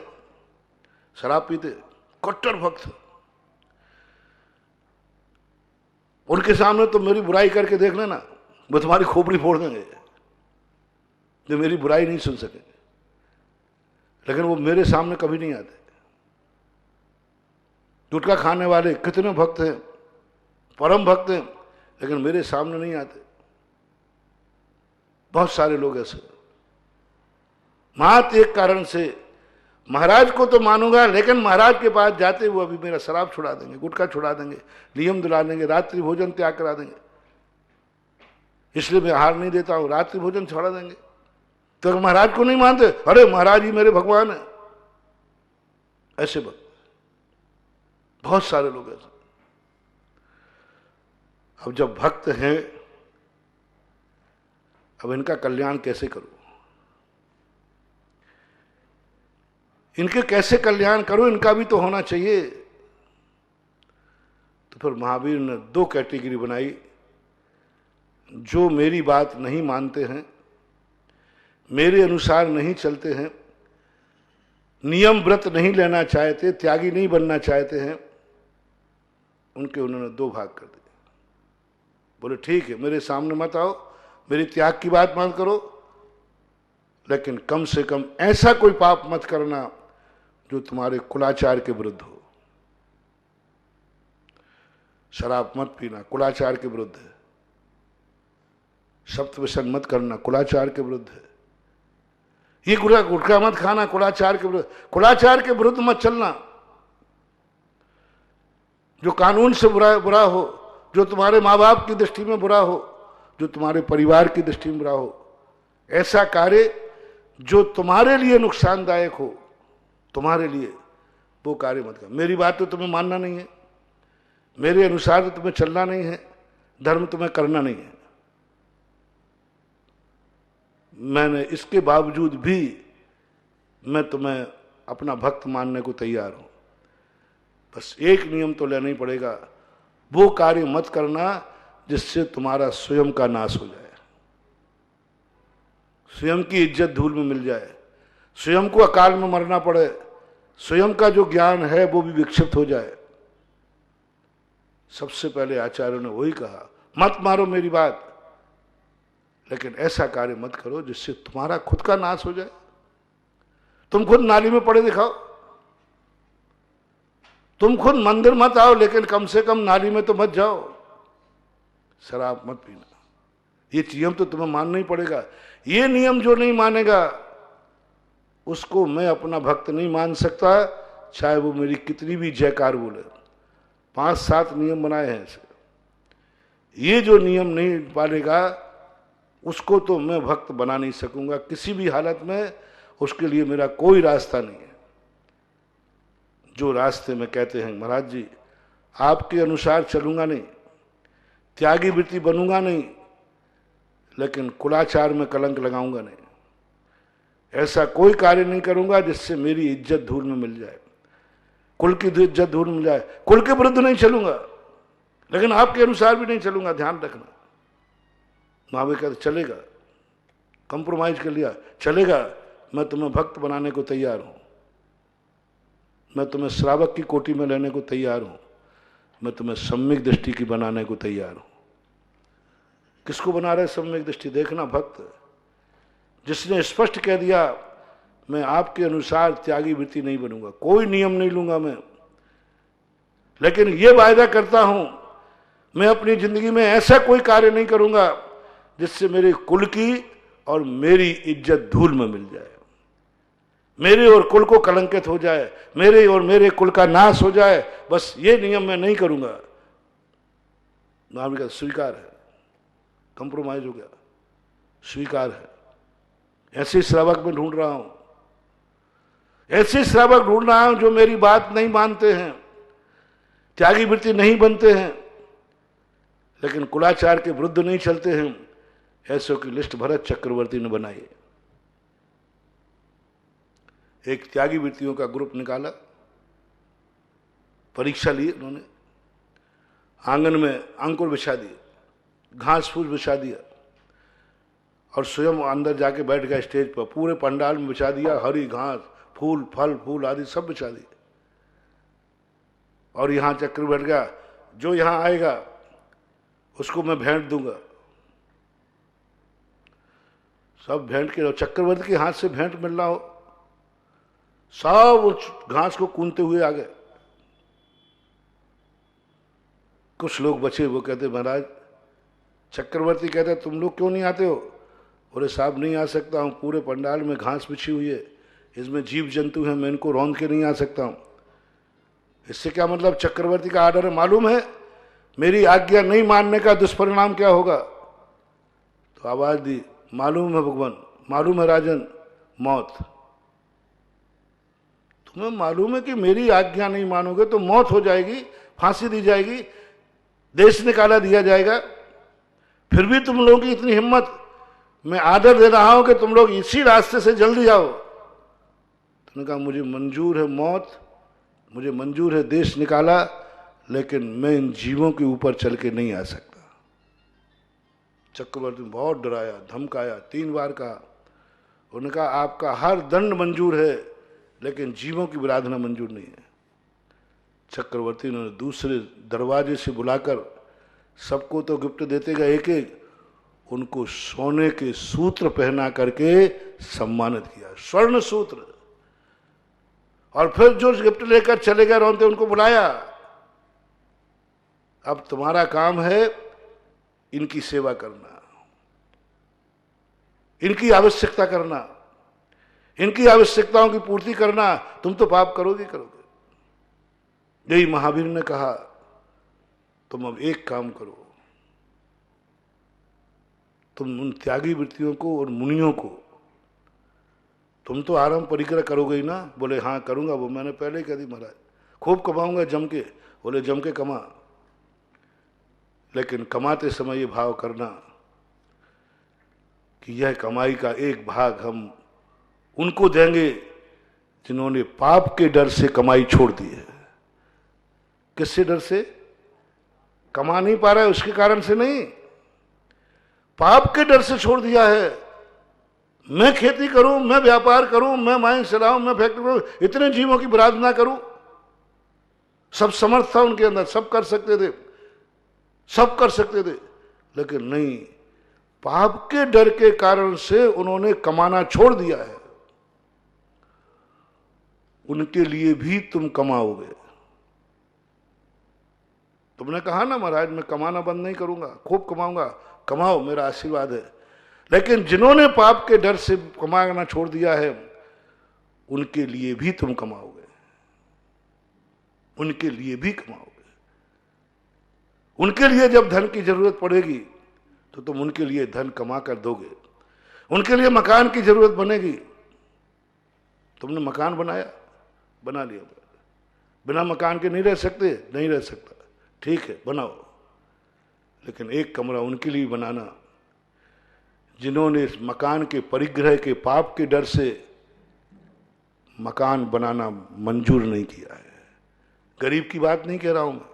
शराब पीते, कट्टर भक्त। उनके सामने तो मेरी बुराई करके देख लेना, वो तुम्हारी खोपड़ी फोड़ देंगे, जो मेरी बुराई नहीं सुन सके। लेकिन वो मेरे सामने कभी नहीं आते। गुटखा खाने वाले कितने भक्त हैं, परम भक्त हैं, लेकिन मेरे सामने नहीं आते। बहुत सारे लोग ऐसे। मात्र एक कारण से, महाराज को तो मानूंगा, लेकिन महाराज के पास जाते वो अभी मेरा शराब छुड़ा देंगे, गुटखा छुड़ा देंगे, नियम दिला देंगे, रात्रि भोजन त्याग करा देंगे। इसलिए मैं आहार नहीं देता हूं, रात्रि भोजन छोड़ा देंगे। तो महाराज को नहीं मानते, अरे महाराज ही मेरे भगवान है। ऐसे भक्त बहुत सारे लोग ऐसे। अब जब भक्त हैं, अब इनका कल्याण कैसे करूं? इनके कैसे कल्याण करूं? इनका भी तो होना चाहिए। तो फिर महावीर ने दो कैटेगरी बनाई। जो मेरी बात नहीं मानते हैं, मेरे अनुसार नहीं चलते हैं, नियम व्रत नहीं लेना चाहते, त्यागी नहीं बनना चाहते हैं, उनके उन्होंने दो भाग कर दिए। बोले ठीक है, मेरे सामने मत आओ, मेरी त्याग की बात मत करो, लेकिन कम से कम ऐसा कोई पाप मत करना जो तुम्हारे कुलाचार के विरुद्ध हो। शराब मत पीना, कुलाचार के विरुद्ध है। सप्त व्यसन मत करना, कुलाचार के विरुद्ध है। ये गुटखा मत खाना, कुलाचार के विरुद्ध। कुलाचार के विरुद्ध मत चलना। जो कानून से बुरा हो, जो तुम्हारे माँ बाप की दृष्टि में बुरा हो, जो तुम्हारे परिवार की दृष्टि में बुरा हो, ऐसा कार्य जो तुम्हारे लिए नुकसानदायक हो, तुम्हारे लिए, वो कार्य मत कर। मेरी बात तो तुम्हें मानना नहीं है, मेरे अनुसार तो तुम्हें चलना नहीं है, धर्म तुम्हें करना नहीं है। मैंने इसके बावजूद भी मैं तुम्हें अपना भक्त मानने को तैयार हूं। बस एक नियम तो लेना ही पड़ेगा, वो कार्य मत करना जिससे तुम्हारा स्वयं का नाश हो जाए, स्वयं की इज्जत धूल में मिल जाए, स्वयं को अकाल में मरना पड़े, स्वयं का जो ज्ञान है वो भी विक्षिप्त हो जाए। सबसे पहले आचार्यों ने वही कहा, मत मारो मेरी बात, लेकिन ऐसा कार्य मत करो जिससे तुम्हारा खुद का नाश हो जाए। तुम खुद नाली में पड़े दिखाओ, तुम खुद मंदिर मत आओ, लेकिन कम से कम नाली में तो मत जाओ। शराब मत पीना, ये नियम तो तुम्हें मानना ही पड़ेगा। ये नियम जो नहीं मानेगा उसको मैं अपना भक्त नहीं मान सकता, चाहे वो मेरी कितनी भी जयकार बोले। 5-7 नियम बनाए हैं ऐसे, ये जो नियम नहीं पालेगा उसको तो मैं भक्त बना नहीं सकूंगा किसी भी हालत में। उसके लिए मेरा कोई रास्ता नहीं है। जो रास्ते में कहते हैं महाराज जी आपके अनुसार चलूंगा नहीं, त्यागी वृत्ति बनूंगा नहीं, लेकिन कुलाचार में कलंक लगाऊंगा नहीं, ऐसा कोई कार्य नहीं करूंगा जिससे मेरी इज्जत धूल में मिल जाए, कुल की इज्जत धूल में मिल जाए। कुल के विरुद्ध नहीं चलूंगा, लेकिन आपके अनुसार भी नहीं चलूंगा, ध्यान रखना। महावीर कहते चलेगा, कंप्रोमाइज कर लिया, चलेगा, मैं तुम्हें भक्त बनाने को तैयार हूं, मैं तुम्हें श्रावक की कोटि में लेने को तैयार हूं, मैं तुम्हें सम्यक दृष्टि की बनाने को तैयार हूं। किसको बना रहे सम्यक दृष्टि? देखना, भक्त जिसने स्पष्ट कह दिया मैं आपके अनुसार त्यागी वृत्ति नहीं बनूंगा, कोई नियम नहीं लूंगा मैं, लेकिन यह वायदा करता हूं मैं अपनी जिंदगी में ऐसा कोई कार्य नहीं करूंगा जिससे मेरे कुल की और मेरी इज्जत धूल में मिल जाए, मेरे और कुल को कलंकित हो जाए, मेरे और मेरे कुल का नाश हो जाए, बस ये नियम मैं नहीं करूंगा। महावीर का स्वीकार है, कंप्रोमाइज हो गया, स्वीकार है। ऐसे श्रावक में ढूंढ रहा हूं, ऐसे श्रावक ढूंढ रहा हूं जो मेरी बात नहीं मानते हैं, त्यागी वृत्ति नहीं बनते हैं, लेकिन कुलाचार के विरुद्ध नहीं चलते हैं। ऐसों की लिस्ट भरत चक्रवर्ती ने बनाई। एक त्यागी वृत्तियों का ग्रुप निकाला, परीक्षा ली उन्होंने, आंगन में अंकुर बिछा दिए, घास फूस बिछा दिया, और स्वयं अंदर जाके बैठ गया स्टेज पर, पूरे पंडाल में बिछा दिया, हरी घास, फूल, फल फूल आदि सब बिछा दिए, और यहां चक्र बैठ गया, जो यहां आएगा उसको मैं भेंट दूंगा। सब भेंट के, चक्रवर्ती के हाथ से भेंट मिल रहा हो, सब उस घास को कूदते हुए आ गए। कुछ लोग बचे, वो कहते महाराज, चक्रवर्ती कहते तुम लोग क्यों नहीं आते हो? बोले साहब नहीं आ सकता हूं, पूरे पंडाल में घास बिछी हुई है, इसमें जीव जंतु हैं, मैं इनको रौंद के नहीं आ सकता हूं। इससे क्या मतलब? चक्रवर्ती का आर्डर है, मालूम है मेरी आज्ञा नहीं मानने का दुष्परिणाम क्या होगा? तो आवाज दी, मालूम है भगवान, मालूम है राजन, मौत। तुम्हें मालूम है कि मेरी आज्ञा नहीं मानोगे तो मौत हो जाएगी, फांसी दी जाएगी, देश निकाला दिया जाएगा, फिर भी तुम लोगों की इतनी हिम्मत। मैं आदर दे रहा हूं कि तुम लोग इसी रास्ते से जल्दी आओ। तुमने कहा मुझे मंजूर है मौत, मुझे मंजूर है देश निकाला, लेकिन मैं इन जीवों के ऊपर चल के नहीं आ सकता। चक्रवर्ती ने बहुत डराया, धमकाया, 3 बार कहा। उन्होंने कहा आपका हर दंड मंजूर है, लेकिन जीवों की विराधना मंजूर नहीं है। चक्रवर्ती ने दूसरे दरवाजे से बुलाकर, सबको तो गिफ्ट देते गए एक एक, उनको सोने के सूत्र पहना करके सम्मानित किया, स्वर्ण सूत्र। और फिर जो गिफ्ट लेकर चले गए रोते, उनको बुलाया, अब तुम्हारा काम है इनकी सेवा करना, इनकी आवश्यकता करना, इनकी आवश्यकताओं की पूर्ति करना। तुम तो पाप करोगे करोगे। यही महावीर ने कहा, तुम अब एक काम करो, तुम उन त्यागी वृत्तियों को और मुनियों को, तुम तो आराम परिग्रह करोगे ही ना? बोले हाँ करूंगा, वो मैंने पहले ही कह दी महाराज, खूब कमाऊंगा जम के। बोले जम के कमा, लेकिन कमाते समय ये भाव करना कि यह कमाई का एक भाग हम उनको देंगे जिन्होंने पाप के डर से कमाई छोड़ दी है। किससे डर से? कमा नहीं पा रहा है उसके कारण से नहीं, पाप के डर से छोड़ दिया है। मैं खेती करूं, मैं व्यापार करूं, मैं माइन चलाऊं, मैं फैक्ट्री करूं, इतने जीवों की विराधना करूं। सब समर्थ था उनके अंदर, सब कर सकते थे, सब कर सकते थे, लेकिन नहीं, पाप के डर के कारण से उन्होंने कमाना छोड़ दिया है, उनके लिए भी तुम कमाओगे। तुमने कहा ना महाराज मैं कमाना बंद नहीं करूंगा, खूब कमाऊंगा, कमाओ मेरा आशीर्वाद है। लेकिन जिन्होंने पाप के डर से कमाना छोड़ दिया है उनके लिए भी तुम कमाओगे, उनके लिए भी कमाओगे। उनके लिए जब धन की जरूरत पड़ेगी तो तुम उनके लिए धन कमा कर दोगे। उनके लिए मकान की जरूरत बनेगी, तुमने मकान बनाया, बना लिया, बिना मकान के नहीं रह सकते, नहीं रह सकता, ठीक है बनाओ, लेकिन एक कमरा उनके लिए बनाना जिन्होंने इस मकान के परिग्रह के पाप के डर से मकान बनाना मंजूर नहीं किया है। गरीब की बात नहीं कह रहा हूं मैं,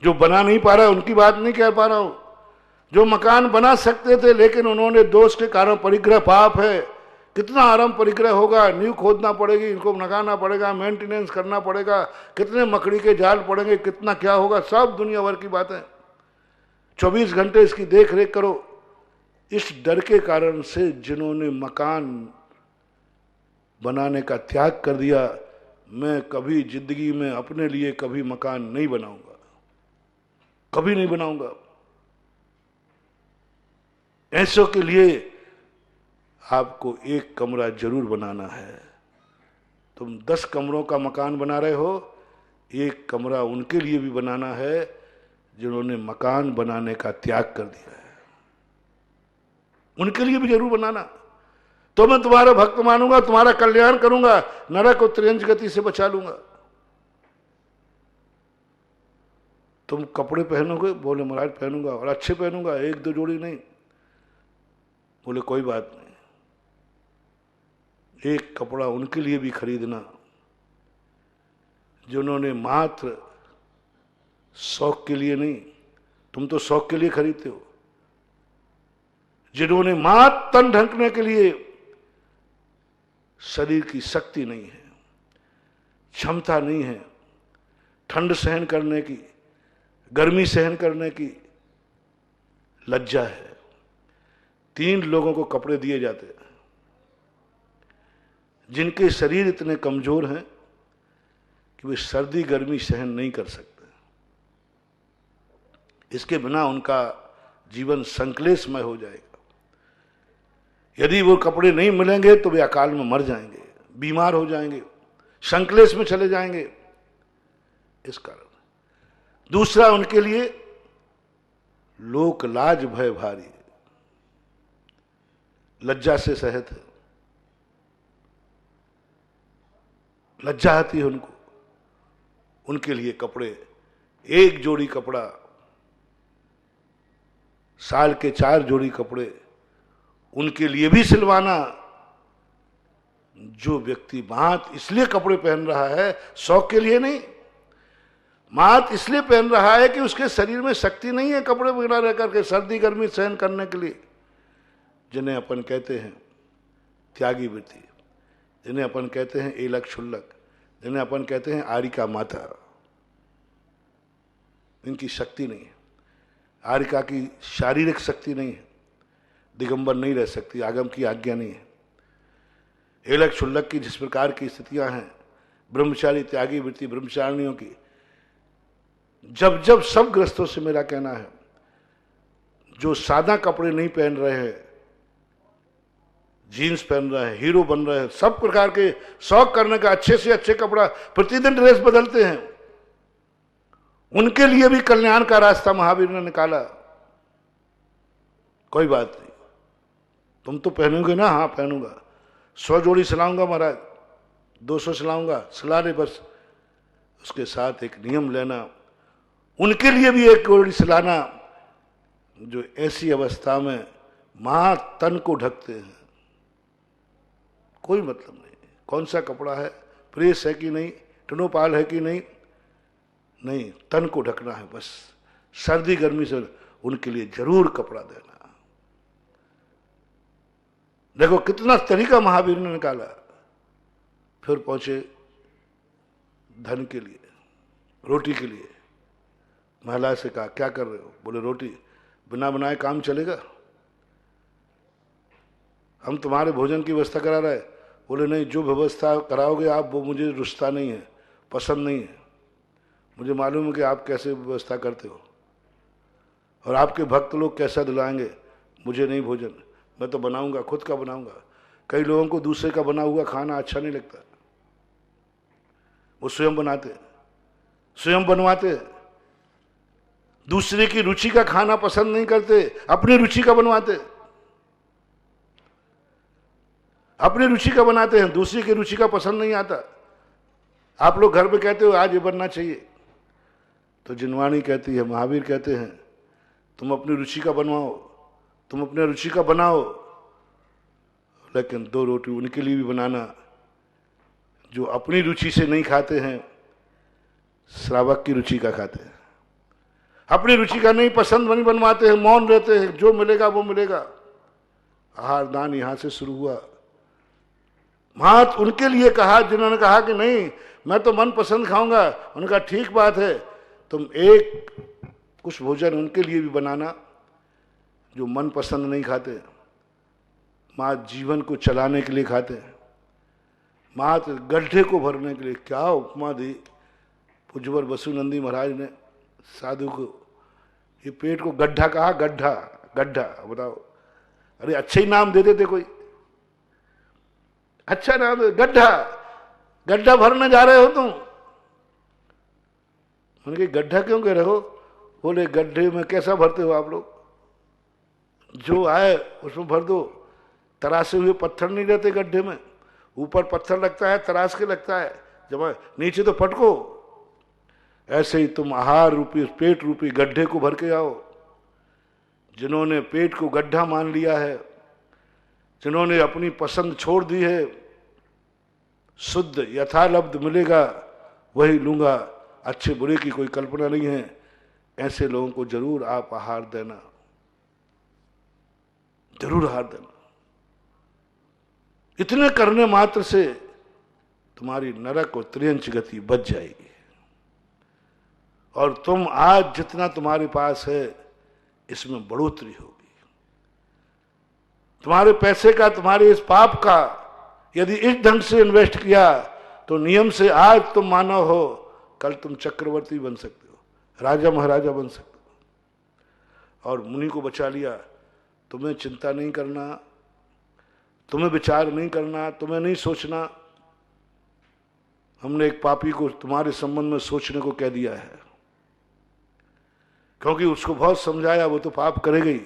जो बना नहीं पा रहा है उनकी बात नहीं कह पा रहा हूं। जो मकान बना सकते थे लेकिन उन्होंने दोष के कारण, परिग्रह पाप है, कितना आराम परिग्रह होगा, नींव खोदना पड़ेगी, इनको लगाना पड़ेगा, मेंटेनेंस करना पड़ेगा, कितने मकड़ी के जाल पड़ेंगे, कितना क्या होगा, सब दुनिया भर की बातें। 24 घंटे इसकी देख रेख करो। इस डर के कारण से जिन्होंने मकान बनाने का त्याग कर दिया, मैं कभी जिंदगी में अपने लिए कभी मकान नहीं बनाऊंगा, कभी नहीं बनाऊंगा। ऐसों के लिए आपको एक कमरा जरूर बनाना है। तुम 10 कमरों का मकान बना रहे हो, एक कमरा उनके लिए भी बनाना है जिन्होंने मकान बनाने का त्याग कर दिया है, उनके लिए भी जरूर बनाना। तो मैं तुम्हारा भक्त मानूंगा, तुम्हारा कल्याण करूंगा, नरक और त्रियंज गति से बचा लूंगा। तुम कपड़े पहनोगे, बोले महाराज पहनूंगा और अच्छे पहनूंगा, 1-2 जोड़ी नहीं। बोले कोई बात नहीं, एक कपड़ा उनके लिए भी खरीदना जिन्होंने मात्र शौक के लिए नहीं, तुम तो शौक के लिए खरीदते हो, जिन्होंने मात्र तन ढकने के लिए, शरीर की शक्ति नहीं है, क्षमता नहीं है, ठंड सहन करने की, गर्मी सहन करने की, लज्जा है। 3 लोगों को कपड़े दिए जाते हैं जिनके शरीर इतने कमजोर हैं कि वे सर्दी गर्मी सहन नहीं कर सकते। इसके बिना उनका जीवन संक्लेशमय हो जाएगा। यदि वो कपड़े नहीं मिलेंगे तो वे अकाल में मर जाएंगे, बीमार हो जाएंगे, संक्लेश में चले जाएंगे। इस कारण दूसरा, उनके लिए लोक लाज भय भारी, लज्जा से सहित है, लज्जा आती है उनको। उनके लिए कपड़े, एक जोड़ी कपड़ा, साल के 4 जोड़ी कपड़े उनके लिए भी सिलवाना। जो व्यक्ति मात्र इसलिए कपड़े पहन रहा है, शौक के लिए नहीं, मात्र इसलिए पहन रहा है कि उसके शरीर में शक्ति नहीं है कपड़े बिना रह करके सर्दी गर्मी सहन करने के लिए, जिन्हें अपन कहते हैं त्यागी वृत्ति, जिन्हें अपन कहते हैं एलक क्षुल्लक, जिन्हें अपन कहते हैं आरिका माता, इनकी शक्ति नहीं है। आरिका की शारीरिक शक्ति नहीं है, दिगंबर नहीं रह सकती, आगम की आज्ञा नहीं है। एलक क्षुल्लक की जिस प्रकार की स्थितियां हैं, ब्रह्मचारी त्यागी वृत्ति ब्रह्मचारिणियों की, जब जब सब ग्रस्तों से मेरा कहना है जो सादा कपड़े नहीं पहन रहे हैं, जीन्स पहन रहे हैं, हीरो बन रहे हैं, सब प्रकार के शौक करने का अच्छे से अच्छे कपड़ा, प्रतिदिन ड्रेस बदलते हैं, उनके लिए भी कल्याण का रास्ता महावीर ने निकाला। कोई बात नहीं, तुम तो पहनोगे ना, हाँ पहनूंगा, 100 जोड़ी सिलाऊंगा महाराज, 200 सिलाऊंगा, सिला ले बस। उसके साथ एक नियम लेना, उनके लिए भी एक जोड़ी सिलाना जो ऐसी अवस्था में मां तन को ढकते हैं। कोई मतलब नहीं कौन सा कपड़ा है, प्रेस है कि नहीं, टनोपाल है कि नहीं, नहीं, तन को ढकना है बस। सर्दी गर्मी से उनके लिए जरूर कपड़ा देना। देखो कितना तरीका महावीर ने निकाला। फिर पहुंचे धन के लिए, रोटी के लिए। महिला से कहा क्या कर रहे हो, बोले रोटी। बिना बनाए काम चलेगा? हम तुम्हारे भोजन की व्यवस्था करा रहे, बोले नहीं, जो व्यवस्था कराओगे आप वो मुझे रुचता नहीं है, पसंद नहीं है। मुझे मालूम है कि आप कैसे व्यवस्था करते हो और आपके भक्त लोग कैसा दिलाएंगे। मुझे नहीं भोजन, मैं तो बनाऊंगा, खुद का बनाऊंगा। कई लोगों को दूसरे का बना हुआ खाना अच्छा नहीं लगता, वो स्वयं बनाते, स्वयं बनवाते। दूसरे की रुचि का खाना पसंद नहीं करते, अपनी रुचि का बनवाते, अपनी रुचि का बनाते हैं, दूसरे की रुचि का पसंद नहीं आता। आप लोग घर में कहते हो आज ये बनना चाहिए, तो जिनवाणी कहती है, महावीर कहते हैं तुम अपनी रुचि का बनवाओ, तुम अपने रुचि का बनाओ, लेकिन 2 रोटी उनके लिए भी बनाना जो अपनी रुचि से नहीं खाते हैं, श्रावक की रुचि का खाते हैं। अपनी रुचि का नहीं, पसंद नहीं बनवाते हैं, मौन रहते हैं, जो मिलेगा वो मिलेगा। आहार दान यहां से शुरू हुआ। महात उनके लिए कहा जिन्होंने कहा कि नहीं मैं तो मन पसंद खाऊंगा। उनका ठीक बात है, तुम एक कुछ भोजन उनके लिए भी बनाना जो मन पसंद नहीं खाते, माँ जीवन को चलाने के लिए खाते हैं, माँ गड्ढे को भरने के लिए। क्या उपमा दी पुजवर वसुनंदी महाराज ने साधु को, ये पेट को गड्ढा कहा, गड्ढा गड्ढा, बताओ। अरे अच्छे ही नाम दे देते कोई, अच्छा नाम दे, गड्ढा, गड्ढा भरने जा रहे हो तुम। उनके गड्ढा क्यों कह रहे हो? बोले गड्ढे में कैसा भरते हो आप लोग, जो आए उसमें भर दो। तरासे हुए पत्थर नहीं रहते गड्ढे में, ऊपर पत्थर लगता है, तराश के लगता है, जब नीचे तो पटको। ऐसे ही तुम आहार रूपी, पेट रूपी गड्ढे को भर के आओ। जिन्होंने पेट को गड्ढा मान लिया है, जिन्होंने अपनी पसंद छोड़ दी है, शुद्ध यथालब्ध मिलेगा वही लूंगा, अच्छे बुरे की कोई कल्पना नहीं है, ऐसे लोगों को जरूर आप आहार देना, जरूर आहार देना। इतने करने मात्र से तुम्हारी नरक और त्रियंच गति बच जाएगी। और तुम आज जितना तुम्हारे पास है इसमें बढ़ोतरी होगी। तुम्हारे पैसे का, तुम्हारे इस पाप का यदि इस ढंग से इन्वेस्ट किया तो नियम से आज तुम मानव हो, कल तुम चक्रवर्ती बन सकते हो, राजा महाराजा बन सकते हो। और मुनि को बचा लिया। तुम्हें चिंता नहीं करना, तुम्हें विचार नहीं करना, तुम्हें नहीं सोचना। हमने एक पापी को तुम्हारे संबंध में सोचने को कह दिया है, क्योंकि उसको बहुत समझाया, वो तो पाप करेगा ही,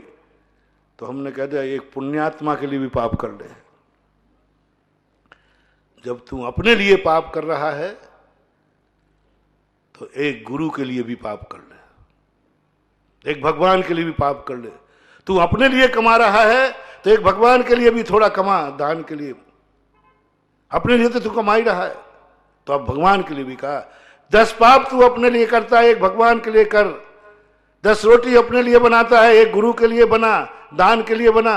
तो हमने कह दिया एक पुण्यात्मा के लिए भी पाप कर ले। जब तू अपने लिए पाप कर रहा है तो एक गुरु के लिए भी पाप कर ले, एक भगवान के लिए भी पाप कर ले। तू अपने लिए कमा रहा है तो एक भगवान के लिए भी थोड़ा कमा, दान के लिए। अपने लिए तो तू कमा ही रहा है, तो अब भगवान के लिए भी कहा। 10 पाप तू अपने लिए करता है, एक भगवान के लिए कर। 10 रोटी अपने लिए बनाता है, एक गुरु के लिए बना, दान के लिए बना।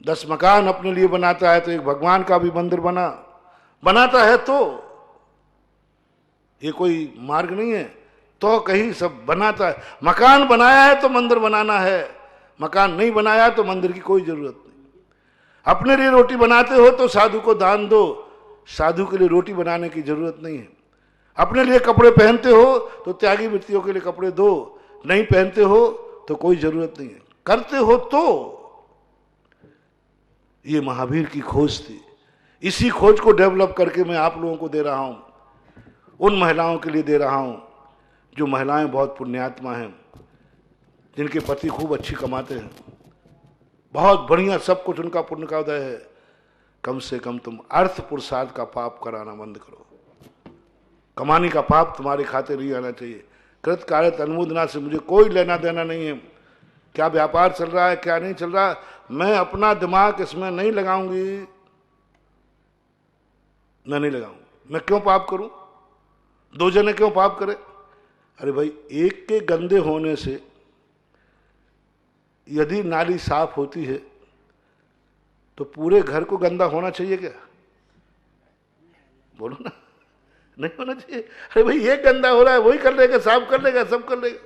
10 मकान अपने लिए बनाता है तो एक भगवान का भी मंदिर बनाता है। तो ये कोई मार्ग नहीं है, तो कहीं सब बनाता है। मकान बनाया है तो मंदिर बनाना है, मकान नहीं बनाया तो मंदिर की कोई जरूरत नहीं। अपने लिए रोटी बनाते हो तो साधु को दान दो, साधु के लिए रोटी बनाने की जरूरत नहीं है। अपने लिए कपड़े पहनते हो तो त्यागी व्यक्तियों के लिए कपड़े दो, नहीं पहनते हो तो कोई जरूरत नहीं है। करते हो तो ये महावीर की खोज थी। इसी खोज को डेवलप करके मैं आप लोगों को दे रहा हूं, उन महिलाओं के लिए दे रहा हूं जो महिलाएं बहुत पुण्यात्मा हैं, जिनके पति खूब अच्छी कमाते हैं, बहुत बढ़िया सब कुछ उनका पुण्य का उदय है। कम से कम तुम अर्थ पुरुषार्थ का पाप कराना बंद करो। कमाने का पाप तुम्हारे खाते नहीं आना चाहिए। कृत कार्य अनुमोदना से मुझे कोई लेना देना नहीं है। क्या व्यापार चल रहा है, क्या नहीं चल रहा, मैं अपना दिमाग इसमें नहीं लगाऊंगी, मैं नहीं लगाऊंगी। मैं क्यों पाप करूं? 2 जने क्यों पाप करें? अरे भाई, एक के गंदे होने से यदि नाली साफ होती है तो पूरे घर को गंदा होना चाहिए क्या? बोलो ना, नहीं होना चाहिए। अरे भाई, ये गंदा हो रहा है, वही कर लेगा, साफ कर लेगा, सब कर लेगा।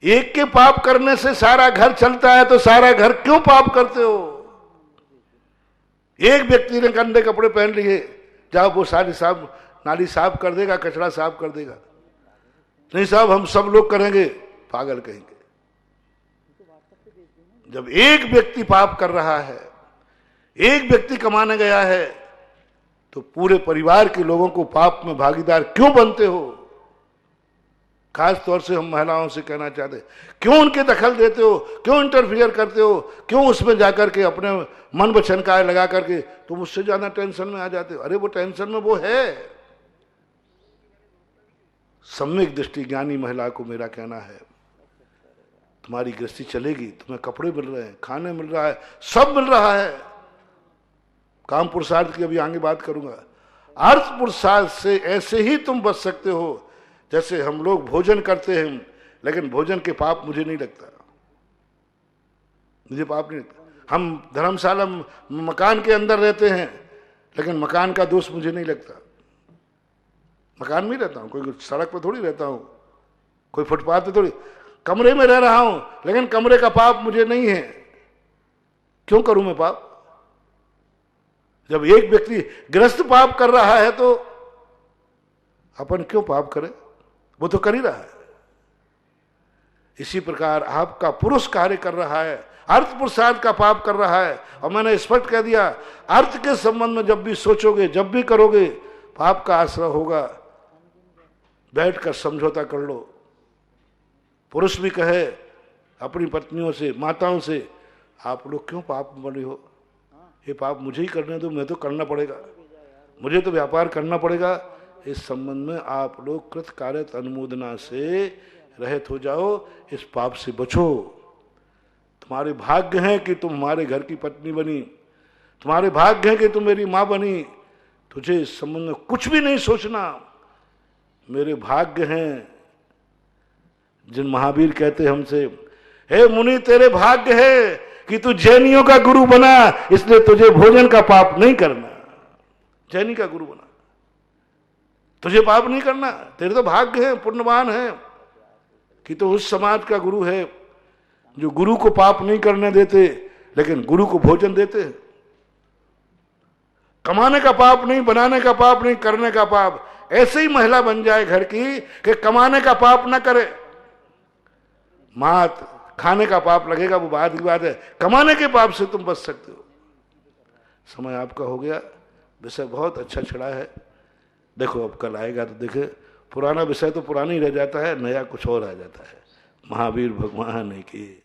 एक के पाप करने से सारा घर चलता है, तो सारा घर क्यों पाप करते हो? एक व्यक्ति ने गंदे कपड़े पहन लिए, जाओ वो सारी साफ नाली साफ कर देगा, कचरा साफ कर देगा। नहीं साहब हम सब लोग करेंगे, पागल कहेंगे। जब एक व्यक्ति पाप कर रहा है, एक व्यक्ति कमाने गया है, तो पूरे परिवार के लोगों को पाप में भागीदार क्यों बनते हो? खास तौर से हम महिलाओं से कहना चाहते हैं, क्यों उनके दखल देते हो, क्यों इंटरफियर करते हो, क्यों उसमें जाकर के अपने मन वचन काय लगा करके तुम उससे ज्यादा टेंशन में आ जाते हो? अरे वो टेंशन में वो है। सम्यक दृष्टि ज्ञानी महिला को मेरा कहना है, तुम्हारी गृहस्थी चलेगी, तुम्हें कपड़े मिल रहे हैं, खाने मिल रहा है, सब मिल रहा है। काम पुरुषार्थ की अभी आगे बात करूंगा। अर्थ पुरुषार्थ से ऐसे ही तुम बच सकते हो जैसे हम लोग भोजन करते हैं, लेकिन भोजन के पाप मुझे नहीं लगता, मुझे पाप नहीं लगता। हम धर्मशाला मकान के अंदर रहते हैं, लेकिन मकान का दोष मुझे नहीं लगता। मकान में रहता हूं, कोई सड़क पर थोड़ी रहता हूं, कोई फुटपाथ पे थोड़ी, कमरे में रह रहा हूं, लेकिन कमरे का पाप मुझे नहीं है। क्यों करूं मैं पाप? जब एक व्यक्ति गृहस्थ पाप कर रहा है तो अपन क्यों पाप करें? वो तो कर ही रहा है। इसी प्रकार आपका पुरुष कार्य कर रहा है, अर्थ पुरुषार्थ का पाप कर रहा है। और मैंने स्पष्ट कह दिया, अर्थ के संबंध में जब भी सोचोगे, जब भी करोगे, पाप का आश्रय होगा। बैठकर समझौता कर लो। पुरुष भी कहे अपनी पत्नियों से, माताओं से, आप लोग क्यों पाप में बने हो? ये पाप मुझे ही करने दो, मैं तो करना पड़ेगा, मुझे तो व्यापार करना पड़ेगा। इस संबंध में आप लोग कृत कार्य अनुमोदना से रहित हो जाओ, इस पाप से बचो। तुम्हारे भाग्य हैं कि तुम हमारे घर की पत्नी बनी, तुम्हारे भाग्य हैं कि तुम मेरी मां बनी। तुझे इस संबंध में कुछ भी नहीं सोचना। मेरे भाग्य हैं, जिन महावीर कहते हमसे, हे मुनि तेरे भाग्य है कि तू जैनियों का गुरु बना, इसलिए तुझे भोजन का पाप नहीं करना। जैनी का गुरु बना, तुझे पाप नहीं करना, तेरे तो भाग्य है, पुण्यवान है कि तो उस समाज का गुरु है जो गुरु को पाप नहीं करने देते, लेकिन गुरु को भोजन देते हैं। कमाने का पाप नहीं, बनाने का पाप नहीं, करने का पाप। ऐसे ही महिला बन जाए घर की कि कमाने का पाप ना करे। मात खाने का पाप लगेगा, वो बात की बात है, कमाने के पाप से तुम बच सकते हो। समय आपका हो गया, विषय बहुत अच्छा छड़ा है। देखो अब कल आएगा तो देखे, पुराना विषय तो पुराना ही रह जाता है, नया कुछ और आ जाता है। महावीर भगवान की